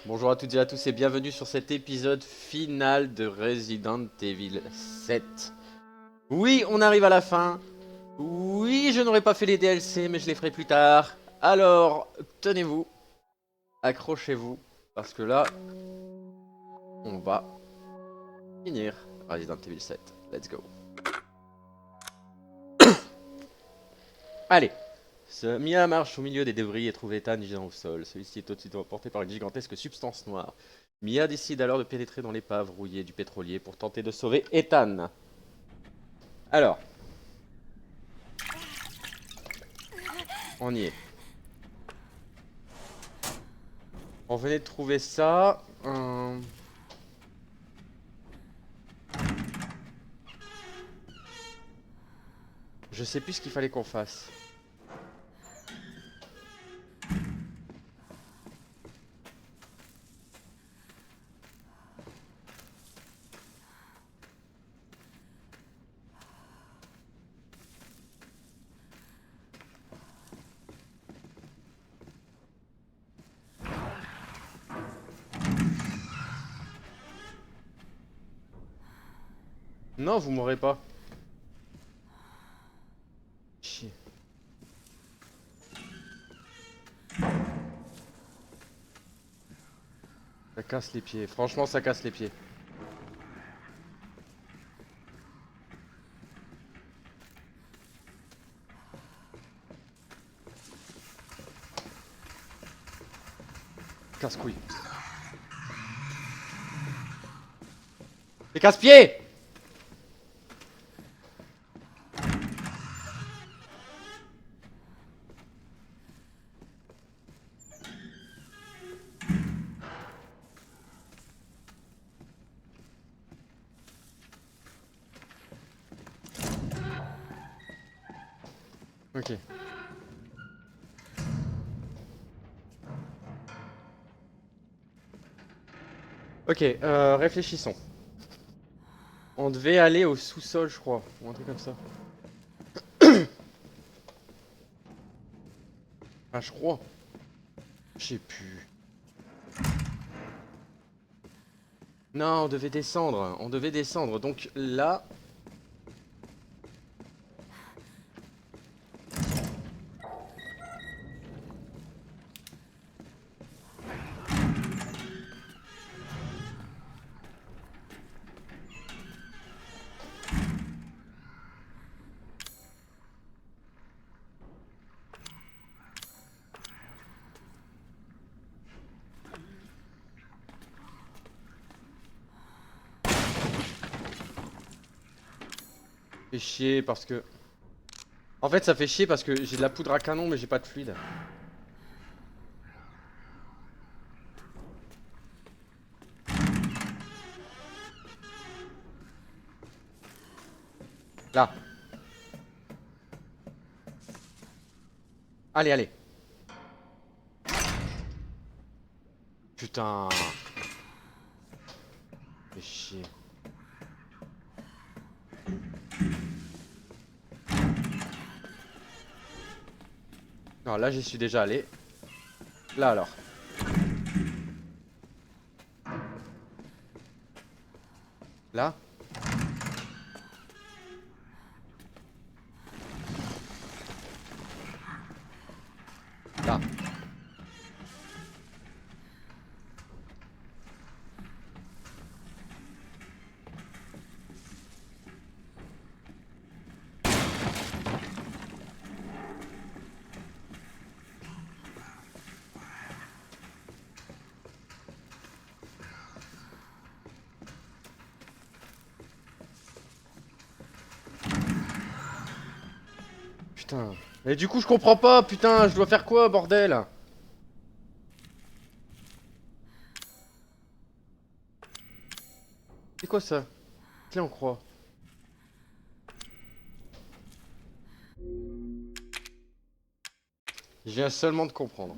Bonjour à toutes et à tous et bienvenue sur cet épisode final de Resident Evil 7. Oui, on arrive à la fin. Oui, je n'aurai pas fait les DLC, mais je les ferai plus tard. Alors, tenez-vous, accrochez-vous, parce que là, on va finir Resident Evil 7. Let's go. Allez, Mia marche au milieu des débris et trouve Ethan gisant au sol. Celui-ci est aussitôt emporté par une gigantesque substance noire. Mia décide alors de pénétrer dans l'épave rouillée du pétrolier pour tenter de sauver Ethan. Alors, on y est. On venait de trouver ça. Je sais plus ce qu'il fallait qu'on fasse. Non, vous m'aurez pas. Chier. Ça casse les pieds. Franchement, ça casse les pieds. Casse-couille. C'est casse-pied. Ok. Ok, réfléchissons. On devait aller au sous-sol, je crois. Ou un truc comme ça. Ah, je crois. Je sais plus. Non, on devait descendre. On devait descendre. Donc là... Fait chier parce que... En fait, ça fait chier parce que j'ai de la poudre à canon, mais j'ai pas de fluide. Là. Allez, allez. Putain. Fait chier. Non, là, j'y suis déjà allé. Là, alors. Là. Là. Putain. Mais du coup, je comprends pas, putain, je dois faire quoi, bordel? C'est quoi ça? Clé en croix. Je viens seulement de comprendre.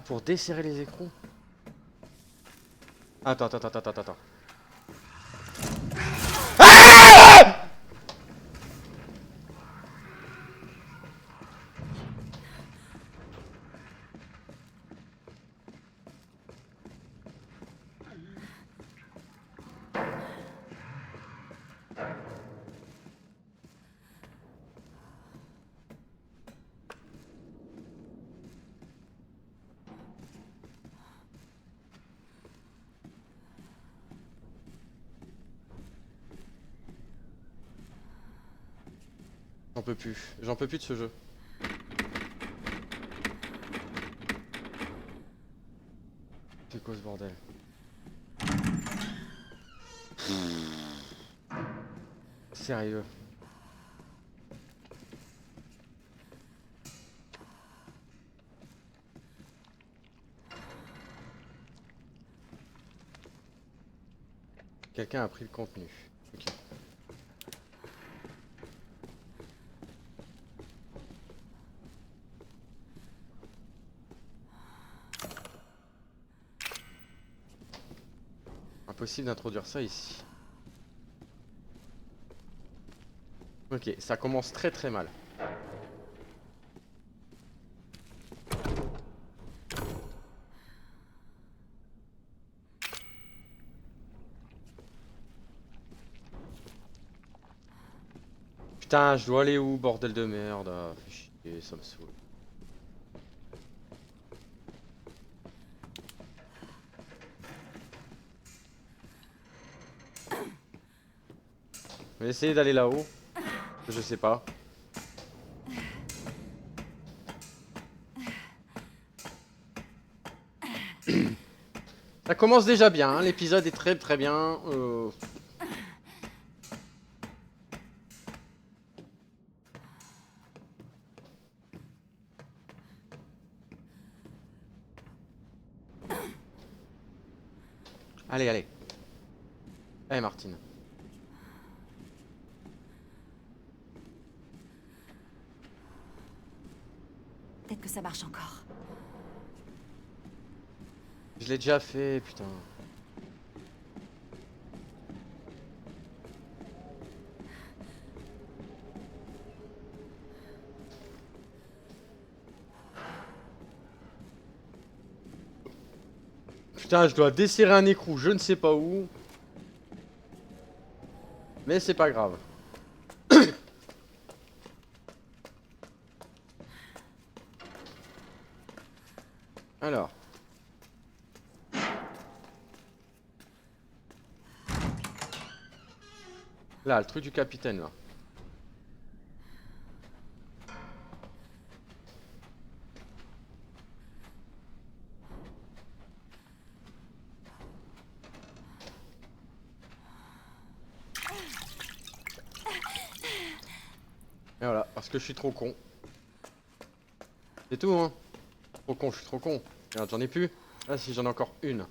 Ah, pour desserrer les écrous. Attends. J'en peux plus de ce jeu. C'est quoi ce bordel? Sérieux. Quelqu'un a pris le contenu. Ok. Impossible d'introduire ça ici. Ok, ça commence très mal. Putain, je dois aller où, bordel de merde? Ah, fais chier, ça me saoule. Je vais essayer d'aller là-haut. Je sais pas. Ça commence déjà bien, hein. L'épisode est très bien. Allez. Allez, Martine. Peut-être que ça marche encore. Je l'ai déjà fait, putain. Putain, je dois desserrer un écrou, je ne sais pas où. Mais c'est pas grave. Alors. Là, le truc du capitaine, là. Et voilà, parce que je suis trop con. C'est tout, hein. Trop con, je suis trop con. Regarde, j'en ai plus. Ah si, j'en ai encore une.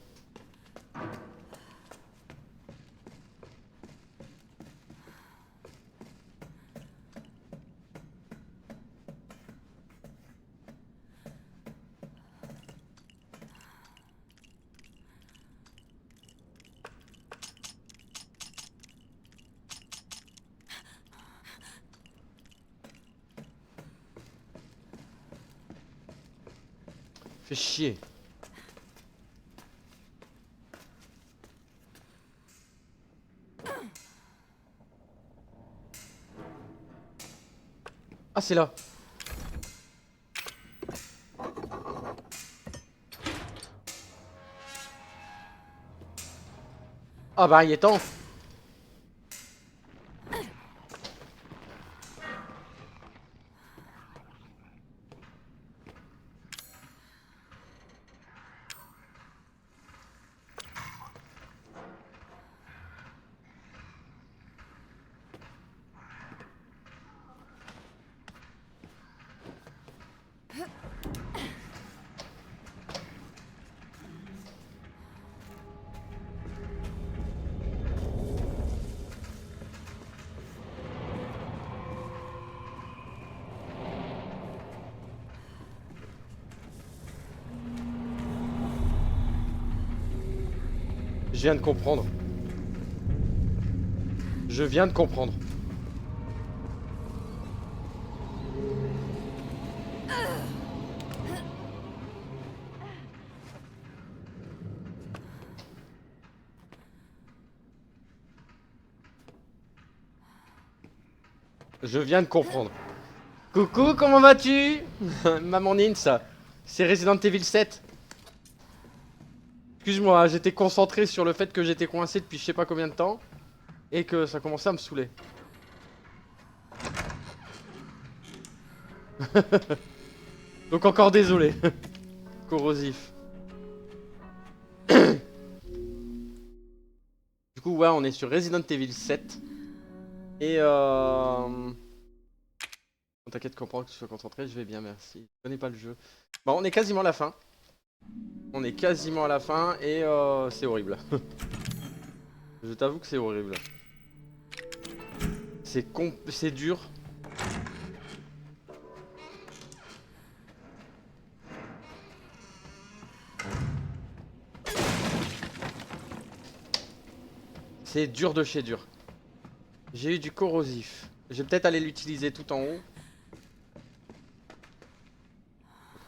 Fais chier. Ah, c'est là. Ah bah, il est temps. Je viens de comprendre. Je viens de comprendre. Je viens de comprendre. Coucou, comment vas-tu? Maman Ninsa, c'est Resident Evil 7. Excuse-moi, j'étais concentré sur le fait que j'étais coincé depuis je sais pas combien de temps. Et que ça commençait à me saouler. Donc encore désolé. Corrosif. Du coup, ouais, on est sur Resident Evil 7. Et t'inquiète, comprends que tu sois concentré, je vais bien, merci. Je connais pas le jeu. Bon, on est quasiment à la fin. On est quasiment à la fin et c'est horrible. Je t'avoue que c'est horrible. C'est dur. C'est dur de chez dur. J'ai eu du corrosif. Je vais peut-être aller l'utiliser tout en haut.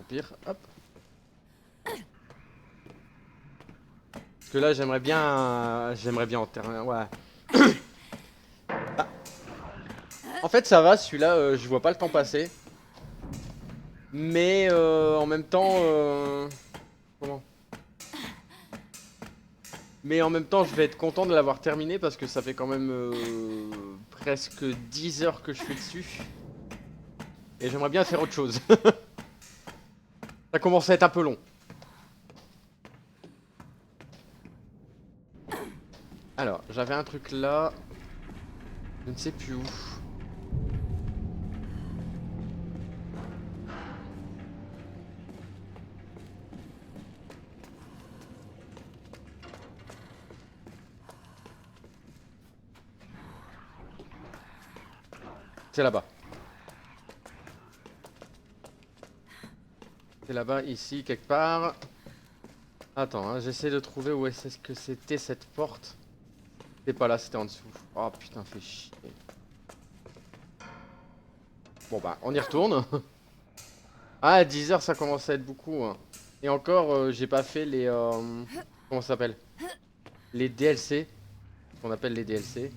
Au pire, hop. Parce que là, j'aimerais bien en terrain. Ouais. Ah. En fait, ça va, celui-là, je vois pas le temps passer. Mais en même temps, comment? Mais en même temps, je vais être content de l'avoir terminé parce que ça fait quand même presque 10 heures que je suis dessus. Et j'aimerais bien faire autre chose. Ça commence à être un peu long. Alors, j'avais un truc là. Je ne sais plus où. C'est là-bas. C'est là-bas, ici, quelque part. Attends, hein, j'essaie de trouver où est-ce que c'était cette porte. C'était pas là, c'était en dessous. Oh putain, fait chier. Bon bah, on y retourne. Ah, 10 heures, ça commence à être beaucoup. Hein. Et encore, j'ai pas fait les... comment ça s'appelle? Les DLC. Qu'on appelle les DLC.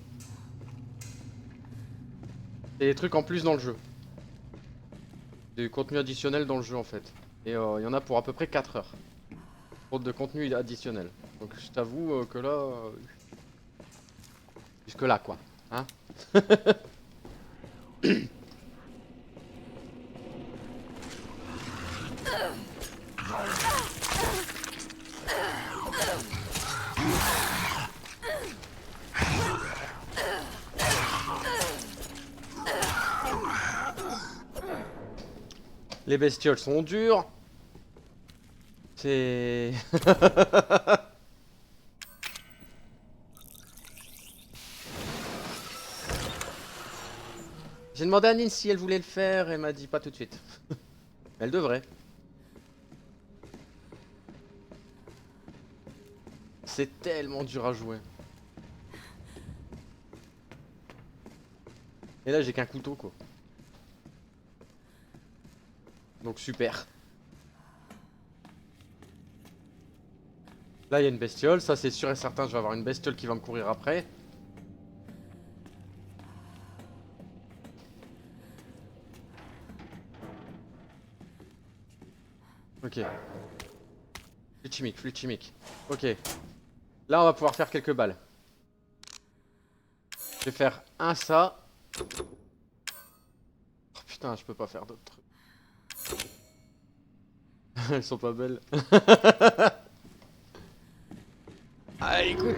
C'est des trucs en plus dans le jeu. Du contenu additionnel dans le jeu en fait. Et il y en a pour à peu près 4 heures. Faute de contenu additionnel. Donc je t'avoue que là... jusque là quoi. Hein. Les bestioles sont dures. C'est... J'ai demandé à Nine si elle voulait le faire, elle m'a dit pas tout de suite. Elle devrait. C'est tellement dur à jouer. Et là j'ai qu'un couteau quoi. Donc super. Là il y a une bestiole, ça c'est sûr et certain je vais avoir une bestiole qui va me courir après. Ok. Flûte chimique. Ok. Là on va pouvoir faire quelques balles. Je vais faire un ça. Oh putain, je peux pas faire d'autres trucs. Elles sont pas belles. Ah écoute.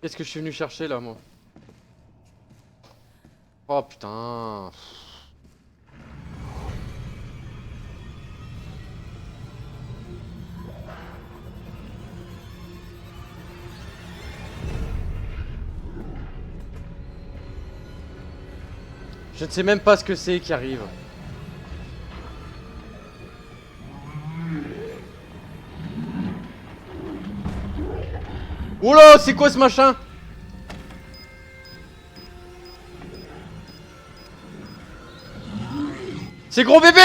Qu'est-ce que je suis venu chercher là moi? Oh putain. Je ne sais même pas ce que c'est qui arrive. Oula, c'est quoi ce machin? C'est gros bébé!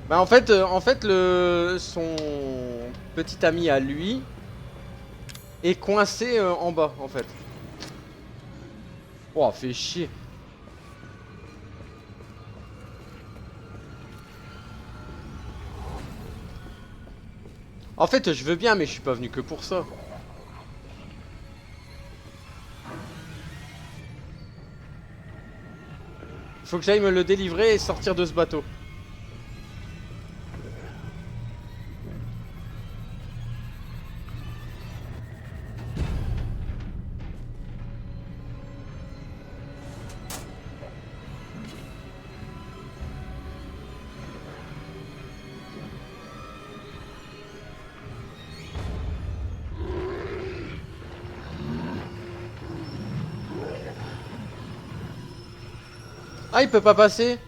Bah en fait son petit ami à lui est coincé en bas en fait. Oh, fait chier. En fait, je veux bien, mais je suis pas venu que pour ça. Faut que j'aille me le délivrer et sortir de ce bateau. Ah, il peut pas passer?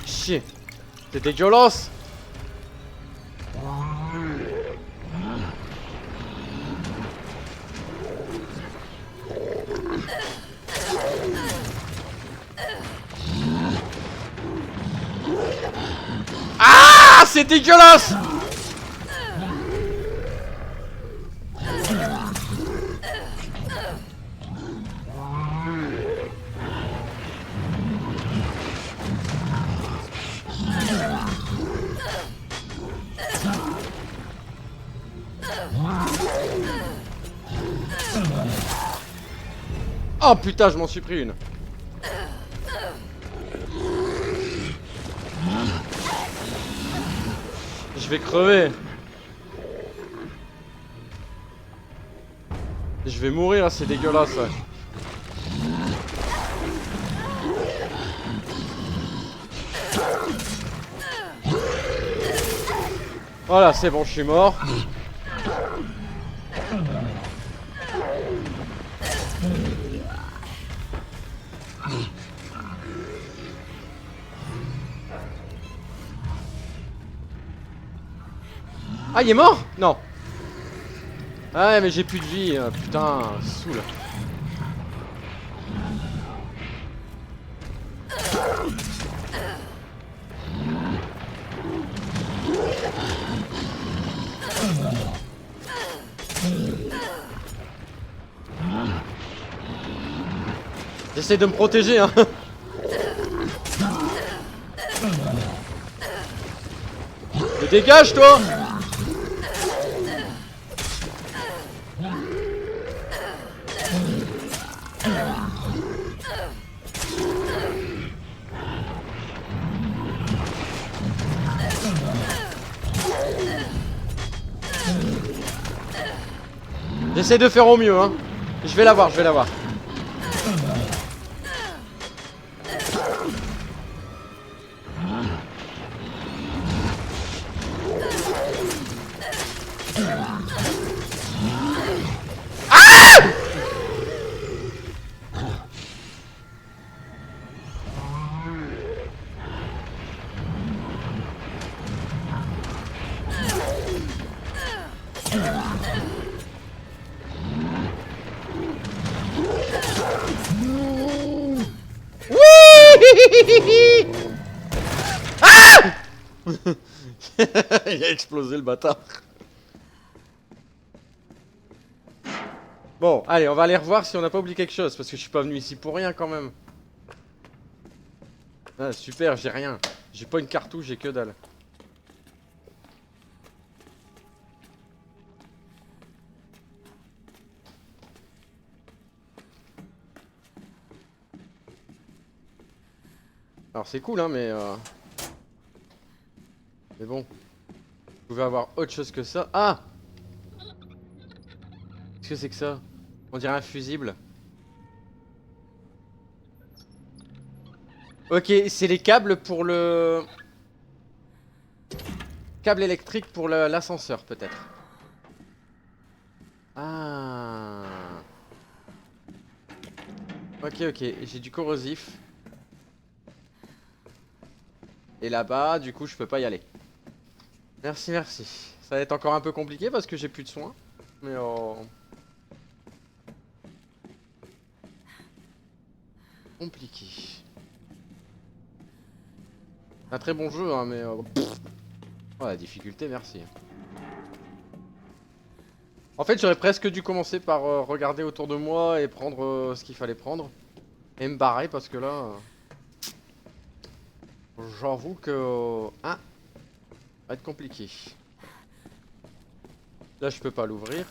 Chier. C'est dégueulasse. Ah, c'est dégueulasse. Oh putain, je m'en suis pris une. Je vais crever. Je vais mourir, c'est dégueulasse. Voilà, c'est bon, je suis mort. Ah, il est mort? Non. Ah ouais, mais j'ai plus de vie, putain, saoule. J'essaie de me protéger, hein. Mais dégage, toi! J'essaie de faire au mieux, hein. Je vais l'avoir, je vais l'avoir. Ah. Il a explosé le bâtard. Bon, allez, on va aller revoir si on n'a pas oublié quelque chose, parce que je suis pas venu ici pour rien quand même. Ah, super, j'ai rien. J'ai pas une cartouche, j'ai que dalle. Alors c'est cool, hein, mais bon. Vous pouvez avoir autre chose que ça. Ah! Qu'est-ce que c'est que ça? On dirait un fusible. Ok, c'est les câbles pour le... Câble électrique pour l'ascenseur, peut-être. Ah. Ok, ok, j'ai du corrosif. Et là-bas, du coup, je peux pas y aller. Merci, merci. Ça va être encore un peu compliqué parce que j'ai plus de soins. Mais compliqué. Un très bon jeu, hein, mais... Oh, la difficulté, merci. En fait, j'aurais presque dû commencer par regarder autour de moi et prendre ce qu'il fallait prendre. Et me barrer parce que là... j'avoue que... ah, ça va être compliqué. Là, je peux pas l'ouvrir.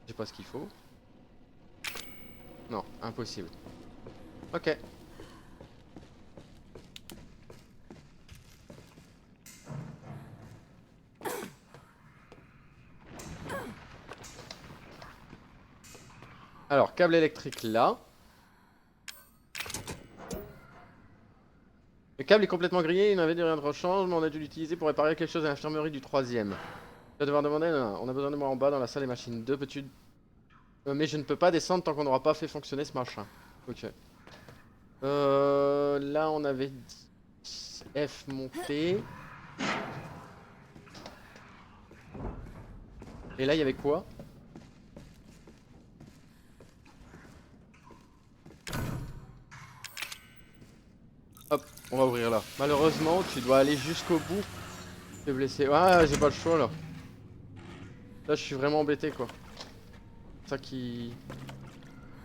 J'ai pas ce qu'il faut. Non, impossible. Ok. Alors, câble électrique là. Le câble est complètement grillé, il n'avait rien de rechange, mais on a dû l'utiliser pour réparer quelque chose à l'infirmerie du 3ème. Tu vas devoir demander, on a besoin de moi en bas dans la salle des machines 2, peux-tu... mais je ne peux pas descendre tant qu'on n'aura pas fait fonctionner ce machin. Ok. Là on avait dit F monté. Et là il y avait quoi? Hop, on va ouvrir là. Malheureusement, tu dois aller jusqu'au bout. T'es blessé. Ah, j'ai pas le choix là. Là, je suis vraiment embêté quoi. C'est ça qui...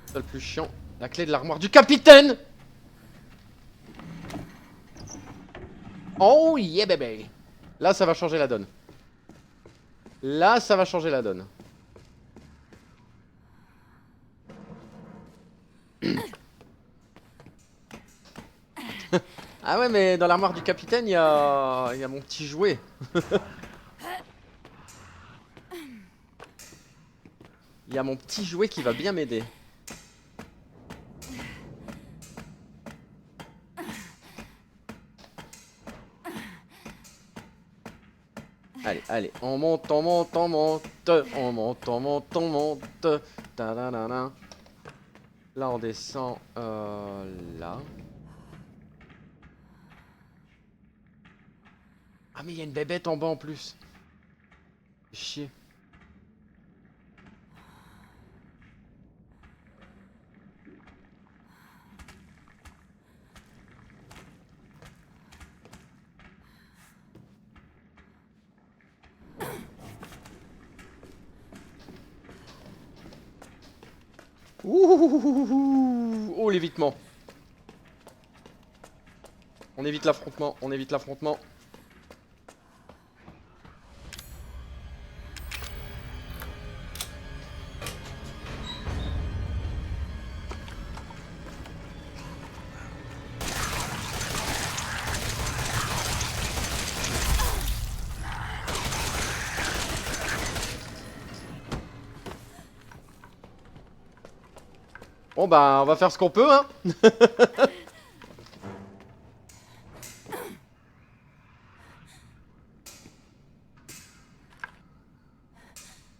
c'est le plus chiant. La clé de l'armoire du capitaine! Oh yeah bébé! Là, ça va changer la donne. Là, ça va changer la donne. Ah ouais, mais dans l'armoire du capitaine, il y a mon petit jouet. Il y a mon petit jouet qui va bien m'aider. Allez, allez, on monte, on monte, on monte. On monte, on monte, on monte. Ta-da-da-da. Là, on descend là. Ah, mais il y a une bébête en bas en plus. Chier. Ouh, oh, l'évitement. On évite l'affrontement, on évite l'affrontement. Bon bah on va faire ce qu'on peut hein.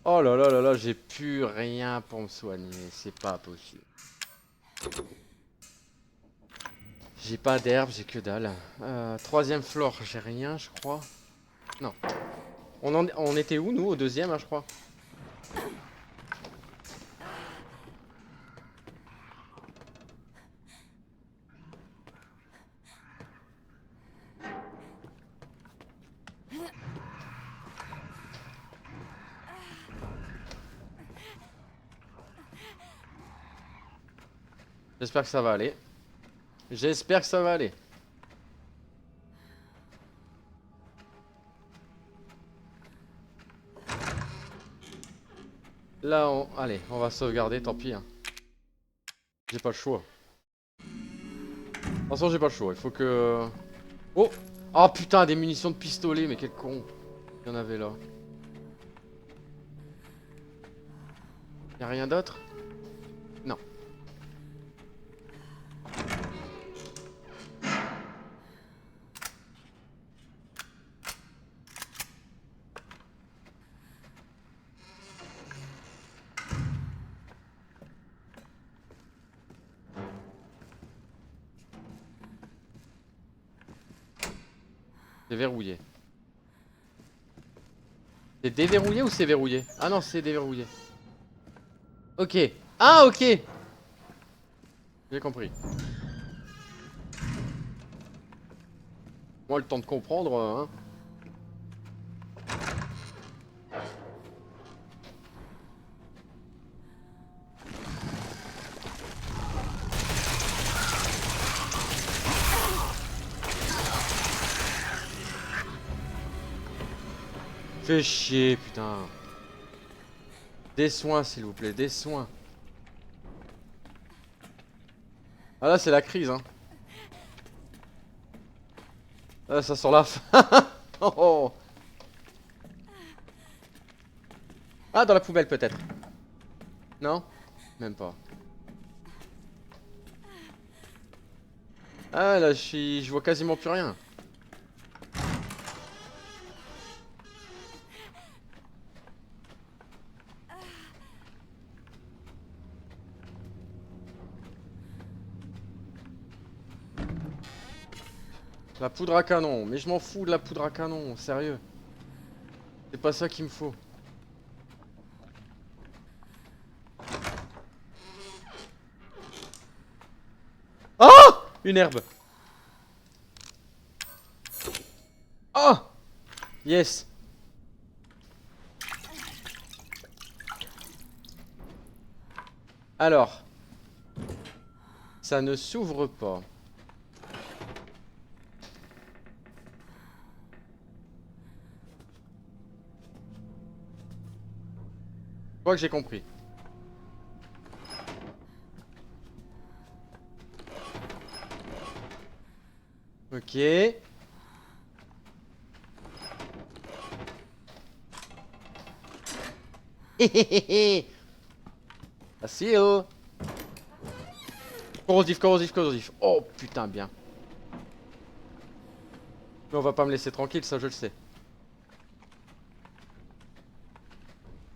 Oh là là là là, j'ai plus rien pour me soigner, c'est pas possible. J'ai pas d'herbe, j'ai que dalle. Troisième floor, j'ai rien je crois. Non. On était où nous? Au deuxième hein, je crois. J'espère que ça va aller. J'espère que ça va aller. Là, allez, on va sauvegarder, tant pis. Hein. J'ai pas le choix. De toute façon, j'ai pas le choix. Il faut que... Oh! Oh putain, des munitions de pistolet, mais quel con. Il y en avait là. Y'a rien d'autre? Non. C'est verrouillé. C'est déverrouillé ou c'est verrouillé? Ah non, c'est déverrouillé. Ok. Ah, ok. J'ai compris. Moi, le temps de comprendre, hein. Fais chier, putain. Des soins, s'il vous plaît, des soins. Ah là, c'est la crise, hein. Ah, ça sent la fin. Oh. Ah, dans la poubelle, peut-être. Non? Même pas. Ah, là, je vois quasiment plus rien. La poudre à canon, mais je m'en fous de la poudre à canon, sérieux. C'est pas ça qu'il me faut. Oh! Une herbe. Oh! Yes. Alors. Ça ne s'ouvre pas. Je crois que j'ai compris. Ok. Facile. Corrosif, corrosif, corrosif. Oh putain, bien. Mais on va pas me laisser tranquille, ça je le sais.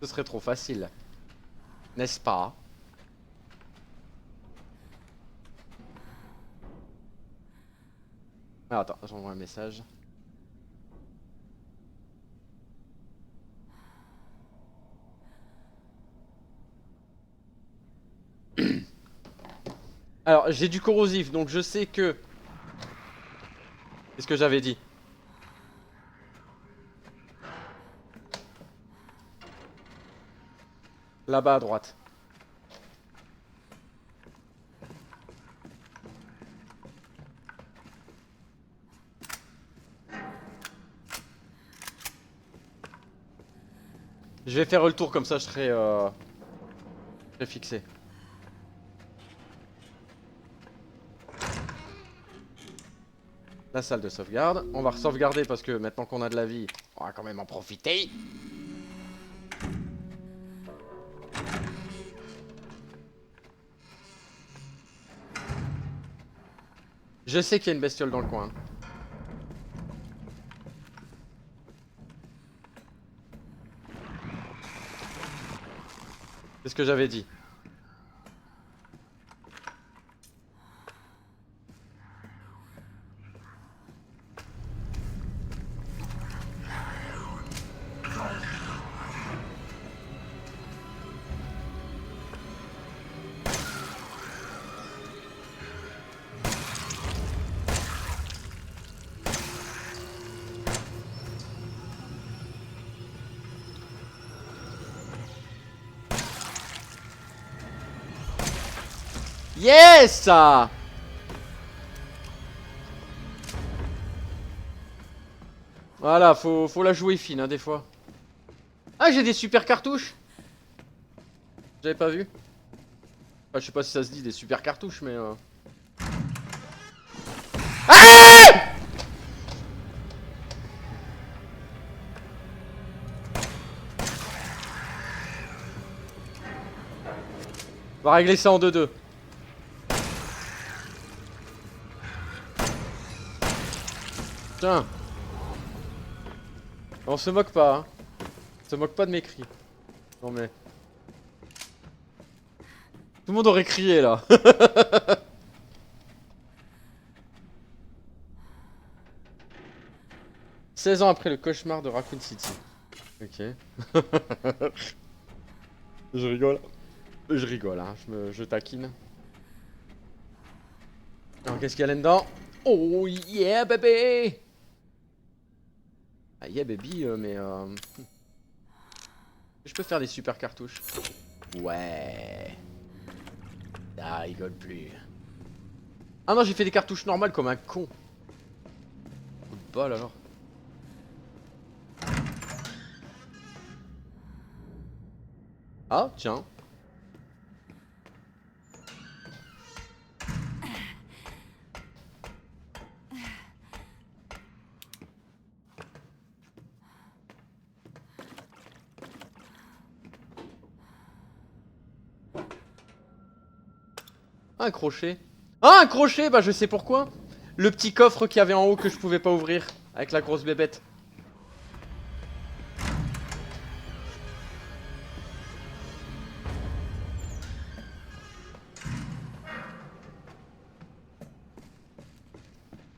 Ce serait trop facile. N'est-ce pas? Ah, attends, j'envoie un message. Alors, j'ai du corrosif, donc je sais que... C'est ce que j'avais dit. Là-bas à droite. Je vais faire le tour comme ça, je serai fixé. La salle de sauvegarde. On va sauvegarder parce que maintenant qu'on a de la vie, on va quand même en profiter. Je sais qu'il y a une bestiole dans le coin. C'est ce que j'avais dit. Yes. Voilà, faut la jouer fine, hein, des fois. Ah, j'ai des super cartouches. J'avais pas vu. Enfin, je sais pas si ça se dit des super cartouches, mais... Ah! On va régler ça en 2-2. Tiens. On se moque pas, hein. On se moque pas de mes cris. Non mais... Tout le monde aurait crié, là. 16 ans après le cauchemar de Raccoon City. Ok. Je rigole. Je rigole, hein. Je taquine. Alors, qu'est-ce qu'il y a là-dedans? Oh yeah, bébé! Ah yeah, baby, mais... Je peux faire des super cartouches. Ouais. Ah, rigole plus. Ah non, j'ai fait des cartouches normales comme un con. Coup de bol alors. Ah, tiens. Un crochet. Ah, un crochet! Bah, je sais pourquoi. Le petit coffre qu'il y avait en haut que je pouvais pas ouvrir. Avec la grosse bébête.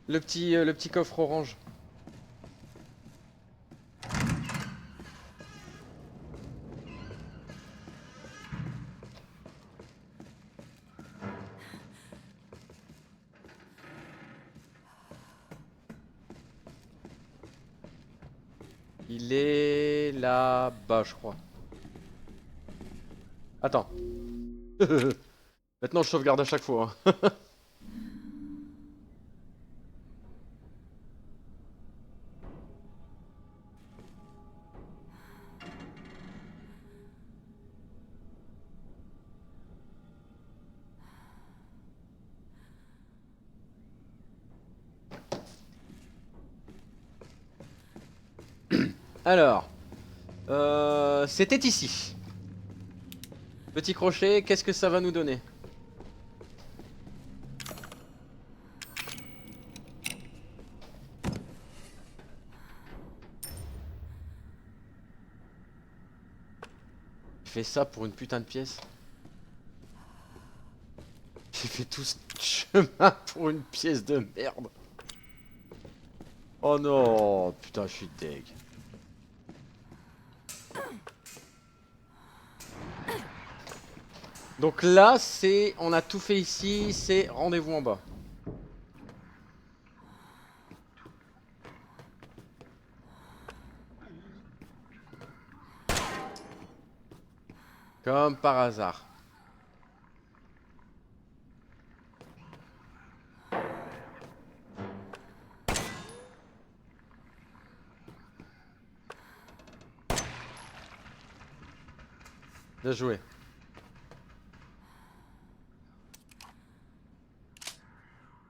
Le petit coffre orange. Il est là-bas, je crois. Attends. Maintenant, je sauvegarde à chaque fois, hein. Alors. C'était ici. Petit crochet, qu'est-ce que ça va nous donner? J'ai fait ça pour une putain de pièce. J'ai fait tout ce chemin pour une pièce de merde. Oh non, putain, je suis deg. Donc là, c'est... On a tout fait ici, c'est rendez-vous en bas. Comme par hasard. Bien joué.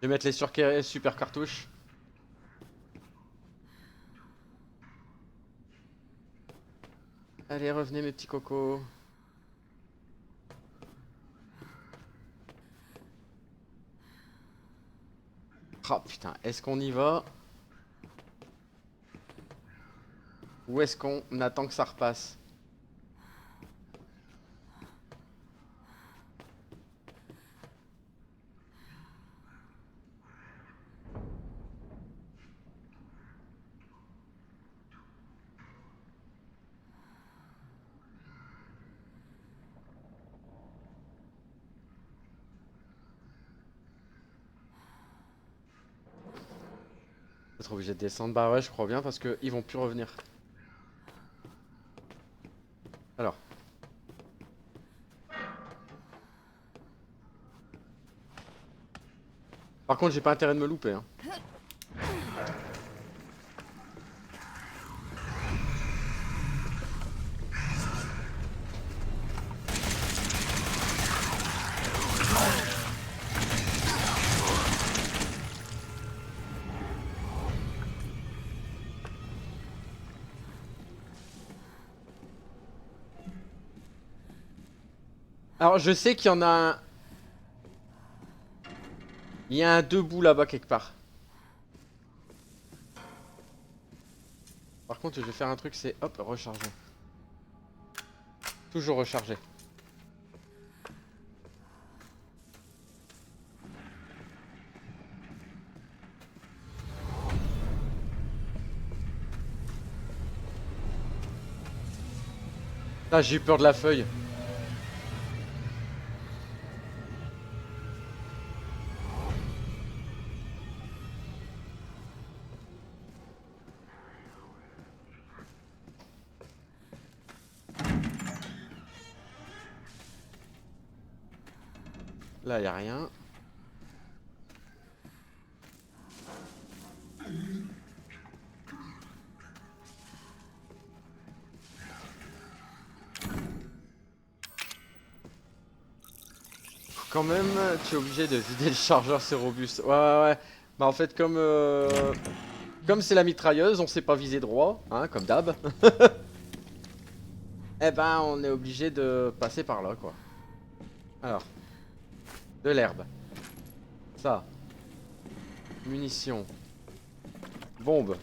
Je vais mettre les super cartouches. Allez, revenez mes petits cocos. Ah putain, est-ce qu'on y va? Ou est-ce qu'on attend que ça repasse? On va être obligé de descendre. Bah ouais, je crois bien parce que ils vont plus revenir. Alors. Par contre, j'ai pas intérêt de me louper. Hein. Alors, je sais qu'il y en a un... Il y a un debout là-bas quelque part. Par contre, je vais faire un truc, c'est hop, recharger. Toujours recharger. Là, j'ai eu peur de la feuille. Là, y a rien. Quand même, tu es obligé de vider le chargeur, c'est robuste. Ouais. Bah en fait, comme c'est la mitrailleuse, on sait pas viser droit, hein, comme d'hab. Eh ben, on est obligé de passer par là, quoi. Alors, de l'herbe. Ça. Munitions. Bombe.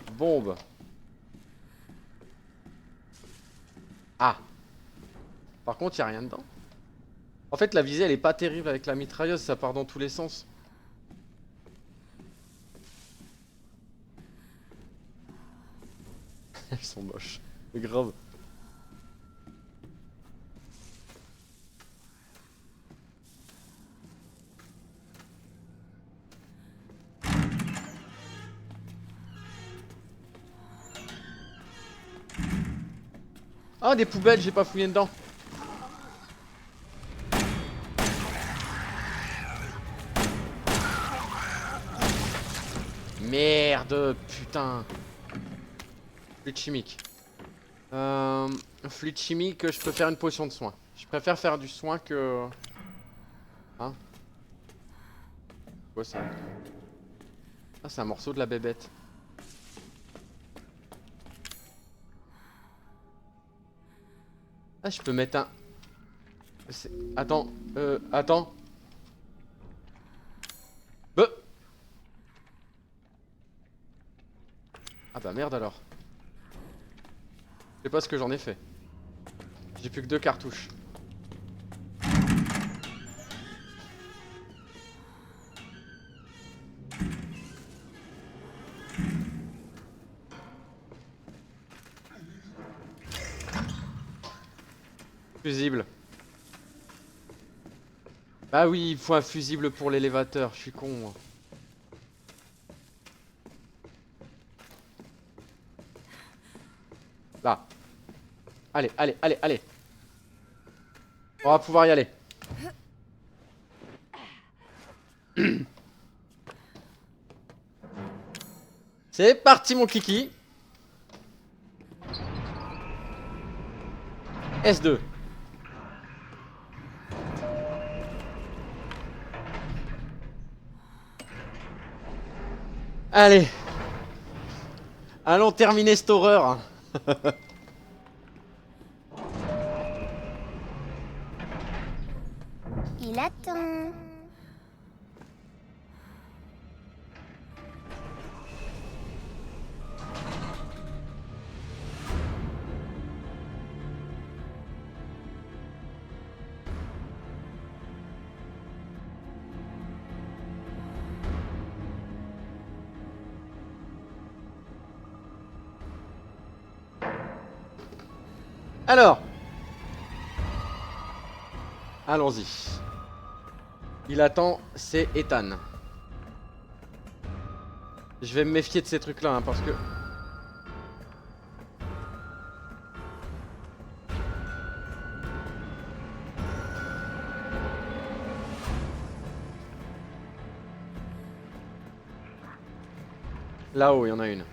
Ah. Par contre, il n'y a rien dedans. En fait, la visée, elle est pas terrible avec la mitrailleuse, ça part dans tous les sens. Elles sont moches. C'est grave. Ah, des poubelles, j'ai pas fouillé dedans. Merde, putain. Fluide chimique. Fluide chimique, je peux faire une potion de soin. Je préfère faire du soin que... Hein? Quoi ça? Ah, c'est un morceau de la bébête. Ah, je peux mettre un... Attends, attends. Ah bah merde alors. Je sais pas ce que j'en ai fait. J'ai plus que 2 cartouches. Fusible. Bah oui, il faut un fusible pour l'élévateur, je suis con moi. Là. Allez. On va pouvoir y aller. C'est parti mon kiki. S2. Allez. Allons terminer cette horreur. Il attend. Alors. Allons-y. Il attend, c'est Ethan. Je vais me méfier de ces trucs-là, hein, parce que... Là-haut, il y en a une.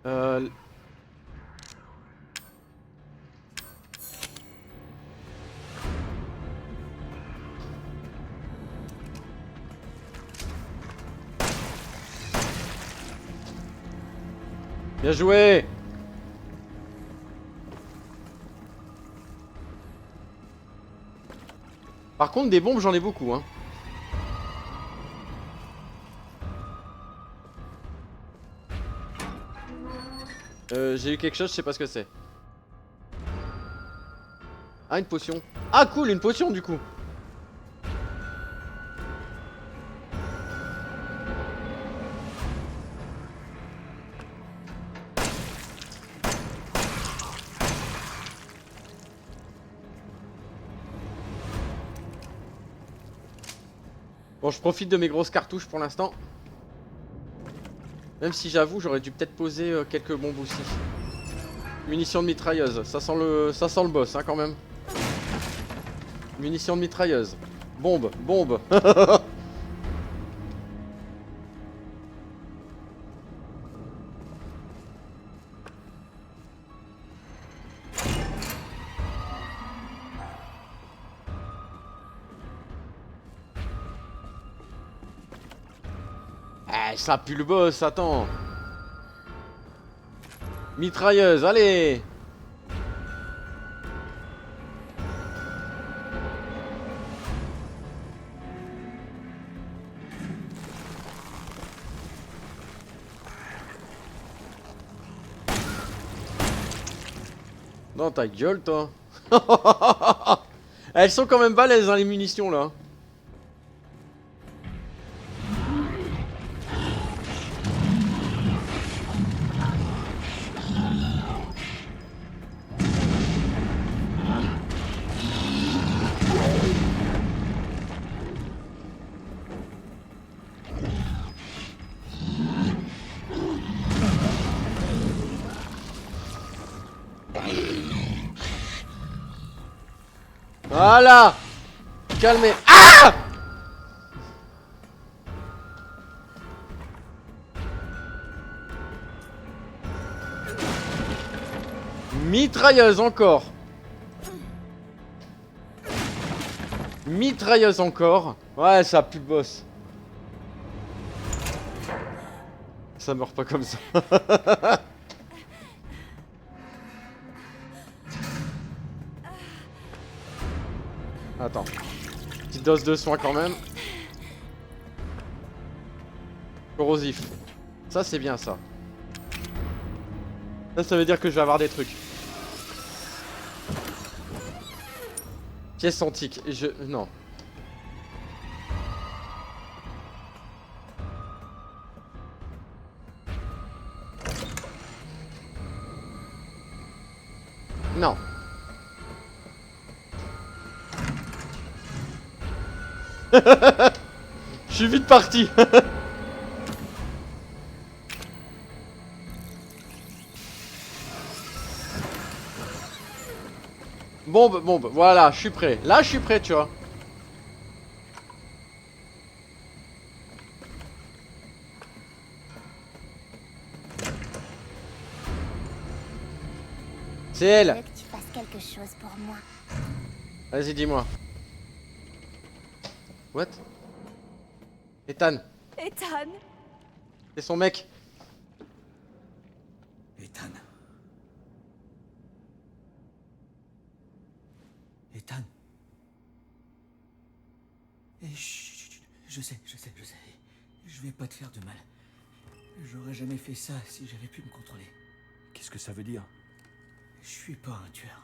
Euh... Bien joué! Par contre, des bombes, j'en ai beaucoup, hein. J'ai eu quelque chose, je sais pas ce que c'est. Ah, une potion. Ah, cool, une potion, du coup. Bon, je profite de mes grosses cartouches pour l'instant. Même si j'avoue, j'aurais dû peut-être poser quelques bombes aussi. Munitions de mitrailleuse, ça sent le boss hein, quand même. Munitions de mitrailleuse. Bombe, bombe. Eh, ça pue le boss, attends. Mitrailleuse, allez. Dans ta gueule, toi. Elles sont quand même balèzes, hein, les munitions, là. Voilà. Calmez. Ah! Mitrailleuse encore. Mitrailleuse encore. Ouais, ça pue le boss. Ça meurt pas comme ça. Attends. Petite dose de soin quand même. Corrosif. Ça c'est bien ça. Ça veut dire que je vais avoir des trucs. Pièce antique. Non. Non. Je suis vite parti. Bombe, bombe, voilà, je suis prêt. Là, je suis prêt, tu vois. C'est Je elle. veux que tu fasses quelque chose pour moi. Vas-y, dis-moi. What? Ethan, Ethan! c'est son mec. Ethan. Ethan. Et chut, je sais. Je vais pas te faire de mal. J'aurais jamais fait ça si j'avais pu me contrôler. Qu'est-ce que ça veut dire? Je suis pas un tueur.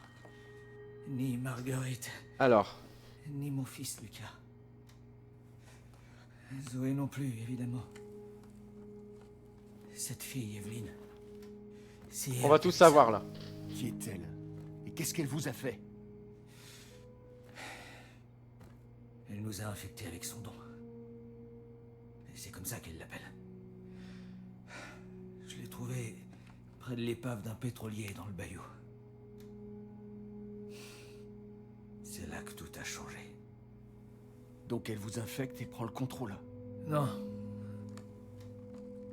Ni Marguerite, Alors, ni mon fils Lucas. Zoé non plus, évidemment. Cette fille, Evelyne. C'est on va tout savoir là. Qui est-elle? Et qu'est-ce qu'elle vous a fait? Elle nous a infectés avec son don. Et c'est comme ça qu'elle l'appelle. Je l'ai trouvée près de l'épave d'un pétrolier dans le bayou. C'est là que tout a changé. Donc elle vous infecte et prend le contrôle. Non.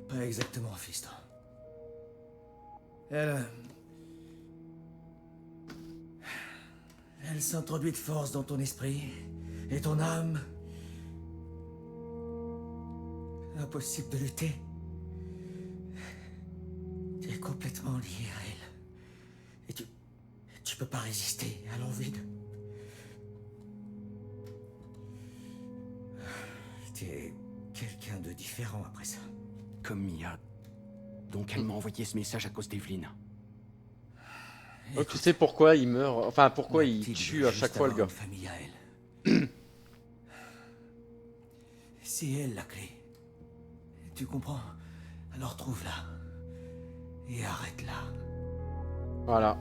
Pas exactement, fiston. Elle s'introduit de force dans ton esprit et ton âme. Impossible de lutter. Tu es complètement lié à elle. Et tu peux pas résister à l'envie de... Tu es quelqu'un de différent après ça. Comme Mia. Donc elle m'a envoyé ce message à cause d'Evelyn. Oh, tu sais pourquoi il meurt, enfin pourquoi il Mathilde tue veut à chaque juste fois le avoir gars. une famille à elle. C'est elle la clé. Tu comprends? Alors trouve-la. Et arrête-la. Voilà.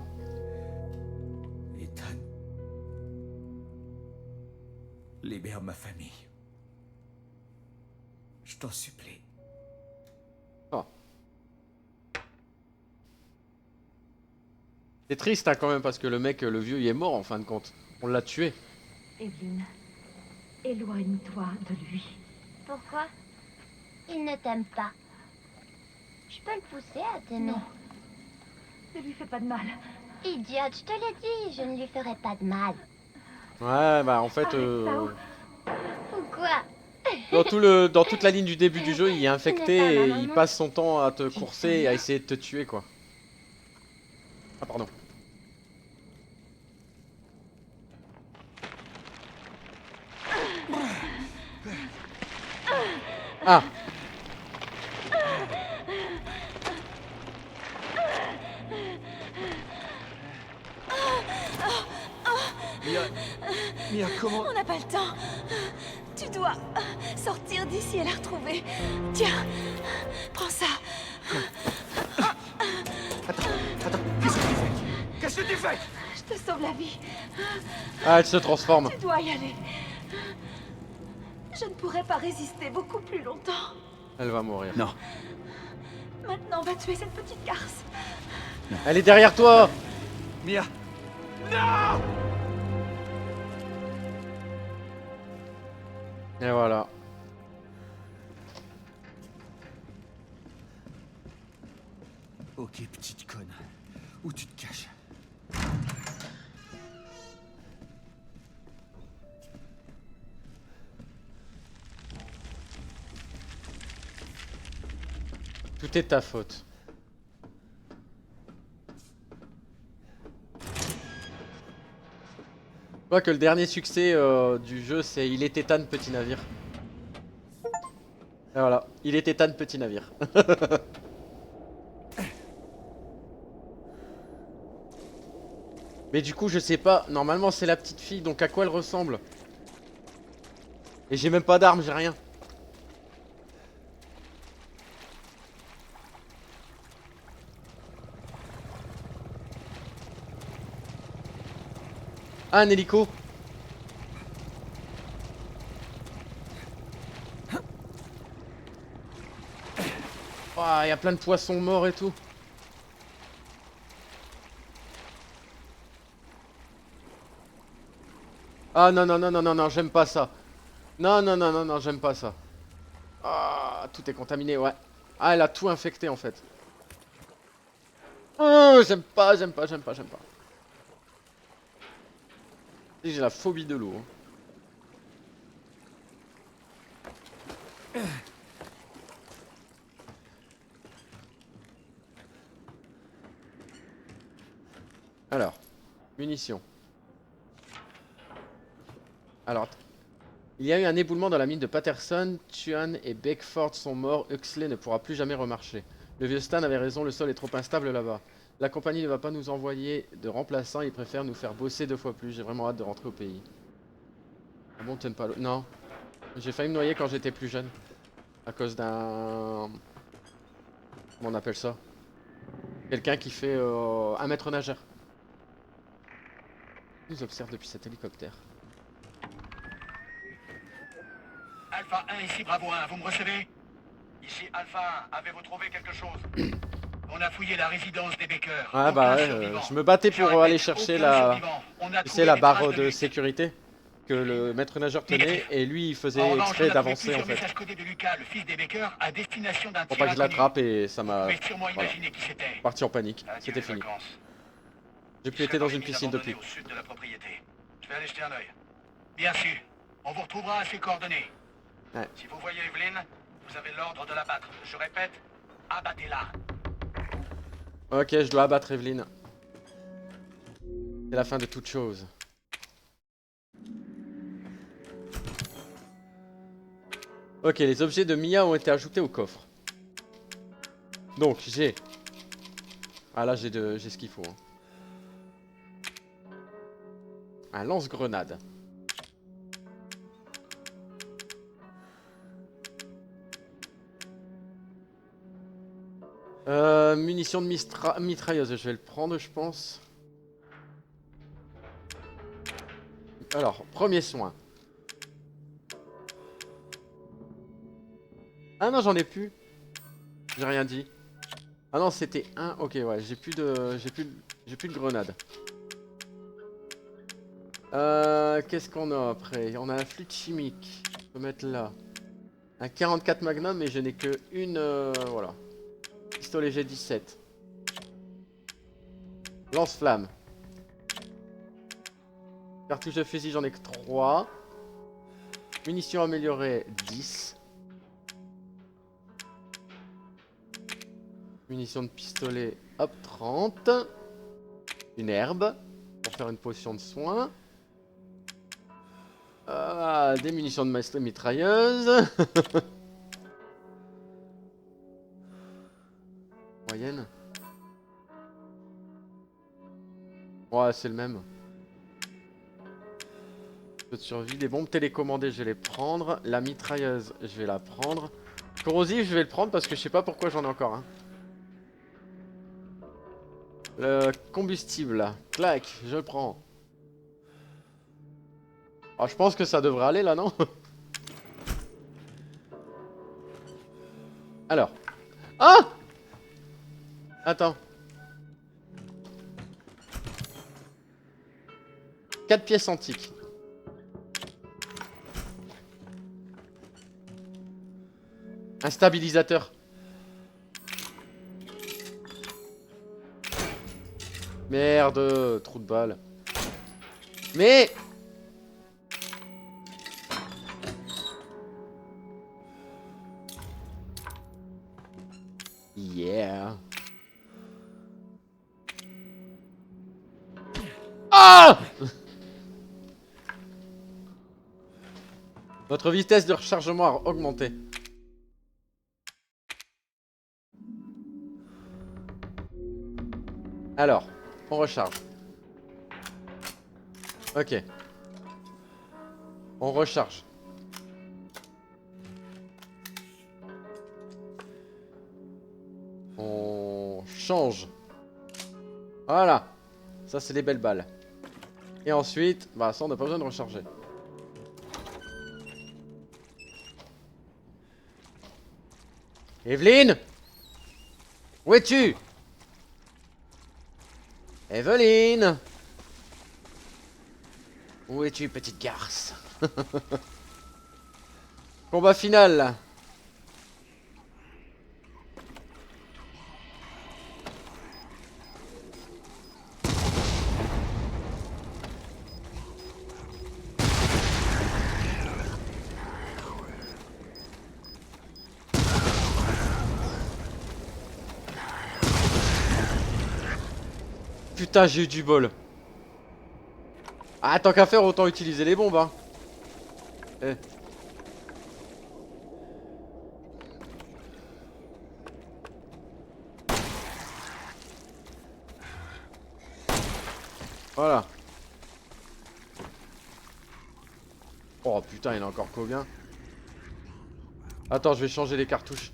Ethan. Libère ma famille. Je t'en supplie. Oh. C'est triste hein, quand même parce que le mec, le vieux, il est mort en fin de compte. On l'a tué. Evelyn, éloigne-toi de lui. Pourquoi? Il ne t'aime pas. Je peux le pousser à t'aimer. Non. Ne lui fais pas de mal. Idiote, je te l'ai dit, je ne lui ferai pas de mal. Ouais, bah en fait, Arrête ça, Pourquoi? dans toute la ligne du début du jeu, il est infecté Ce n'est pas et ma il maman. passe son temps à te courser et à essayer de te tuer quoi. Ah pardon. Ah. Mia, comment... On n'a pas le temps. Tu dois sortir d'ici et la retrouver. Tiens, prends ça. Attends, qu'est-ce que tu fais? Je te sauve la vie. Ah, elle se transforme. Tu dois y aller. Je ne pourrai pas résister beaucoup plus longtemps. Elle va mourir. Non, Maintenant, on va tuer cette petite garce. Elle est derrière toi. Mia. Et voilà. Ok, petite conne. Où tu te caches? Tout est ta faute. Je vois que le dernier succès du jeu, c'est Il est Ethan, petit navire. Et voilà, Il est Ethan, petit navire. Mais du coup, je sais pas, normalement c'est la petite fille, donc à quoi elle ressemble? Et j'ai même pas d'arme, j'ai rien. Ah, un hélico. Ah, il y a plein de poissons morts et tout. Ah non, non, non, non, non, non, j'aime pas ça. Non, non, non, non, non, j'aime pas ça. Ah, tout est contaminé, ouais. Ah, elle a tout infecté en fait. Oh, j'aime pas, j'aime pas, j'aime pas, j'aime pas. J'ai la phobie de l'eau. Alors, munitions. Alors, il y a eu un éboulement dans la mine de Patterson. Tuan et Beckford sont morts. Huxley ne pourra plus jamais remarcher. Le vieux Stan avait raison, le sol est trop instable là-bas. La compagnie ne va pas nous envoyer de remplaçants, ils préfèrent nous faire bosser 2 fois plus. J'ai vraiment hâte de rentrer au pays. Ah bon, t'aimes pas l'eau? Non. J'ai failli me noyer quand j'étais plus jeune. À cause d'un... Comment on appelle ça? Quelqu'un qui fait un maître nageur. Il nous observe depuis cet hélicoptère. Alpha 1, ici Bravo 1, vous me recevez? Ici Alpha 1, avez-vous trouvé quelque chose? On a fouillé la résidence des Baker. Ah bah Aucun ouais, survivant. je me battais pour Je répète, aller chercher aucun la... survivant. On a Tu sais, trouvé la des barre traces de lutte. sécurité que le maître nageur tenait et lui il En faisait revanche, on exprès a trouvé d'avancer en plusieurs fait. messages codés de Lucas, le fils des Baker, à destination d'un Pour tir pas que je inconnu. l'attrape et ça Vous m'a pouvez sûrement voilà. imaginer qui c'était. Parti en panique. Adieu C'était les fini. vacances. J'ai plus été dans une piscine depuis. Au sud de la propriété. Je vais aller jeter un œil. Bien sûr, on vous retrouvera à ses coordonnées. Ouais. Si vous voyez Evelyn, vous avez l'ordre de l'abattre. Je répète, abattez-la. Ok, je dois abattre Evelyn. C'est la fin de toute chose. Ok, les objets de Mia ont été ajoutés au coffre. Donc, j'ai... Ah là, j'ai ce qu'il faut. Hein. Un lance-grenade. Munitions de mitrailleuse, je vais le prendre, je pense. Alors, premier soin. Ah non, j'en ai plus. J'ai rien dit. Ah non, c'était un. Ok, ouais, j'ai plus de grenades. Qu'est-ce qu'on a après? On a un fluide chimique. Je peux mettre là. Un 44 Magnum, mais je n'ai que une. Voilà. Pistolet G17. Lance-flamme. Cartouche de fusil, j'en ai que 3. Munitions améliorées, 10. Munitions de pistolet, hop, 30. Une herbe pour faire une potion de soin. Des munitions de mitrailleuse. Moyenne. Ouais, c'est le même. Peu de survie. Les bombes télécommandées, je vais les prendre. La mitrailleuse, je vais la prendre. Corrosif, je vais le prendre parce que je sais pas pourquoi j'en ai encore un. Le combustible, là. Clac, je le prends. Ah, je pense que ça devrait aller là, non? Alors. Ah! Attends. 4 pièces antiques. Un stabilisateur. Merde, trou de balle. Mais... Yeah. Ah! Votre vitesse de rechargement a augmenté. Alors, on recharge. Ok. On recharge. On change. Voilà. Ça, c'est les belles balles. Et ensuite, bah ça, on n'a pas besoin de recharger. Evelyn! Où es-tu? Evelyn! Où es-tu, petite garce? Combat final, là. Putain, j'ai eu du bol. Ah, tant qu'à faire, autant utiliser les bombes, hein. Eh. Voilà. Oh putain, il y en a encore combien? Attends, je vais changer les cartouches.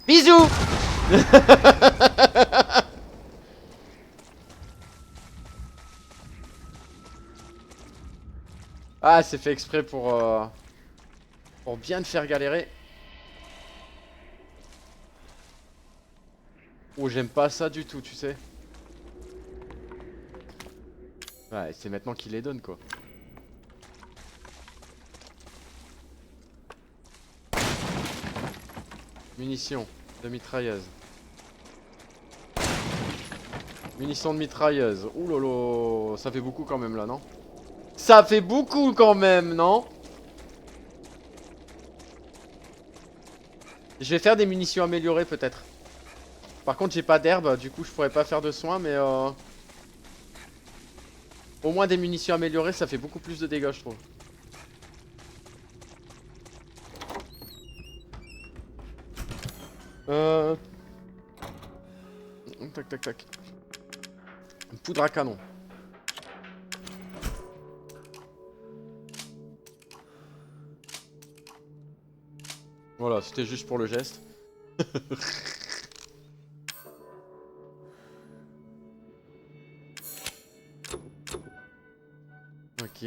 Bisous. Ah, c'est fait exprès pour bien te faire galérer. Oh, j'aime pas ça du tout, tu sais. Ouais, c'est maintenant qu'il les donne, quoi. Munitions de mitrailleuse. Munitions de mitrailleuse. Ouh lolo, ça fait beaucoup quand même là, non? Ça fait beaucoup quand même, non? Je vais faire des munitions améliorées peut-être. Par contre j'ai pas d'herbe, du coup je pourrais pas faire de soins, mais au moins des munitions améliorées, ça fait beaucoup plus de dégâts, je trouve. Tac tac tac. Une poudre à canon. Voilà, c'était juste pour le geste. Ok.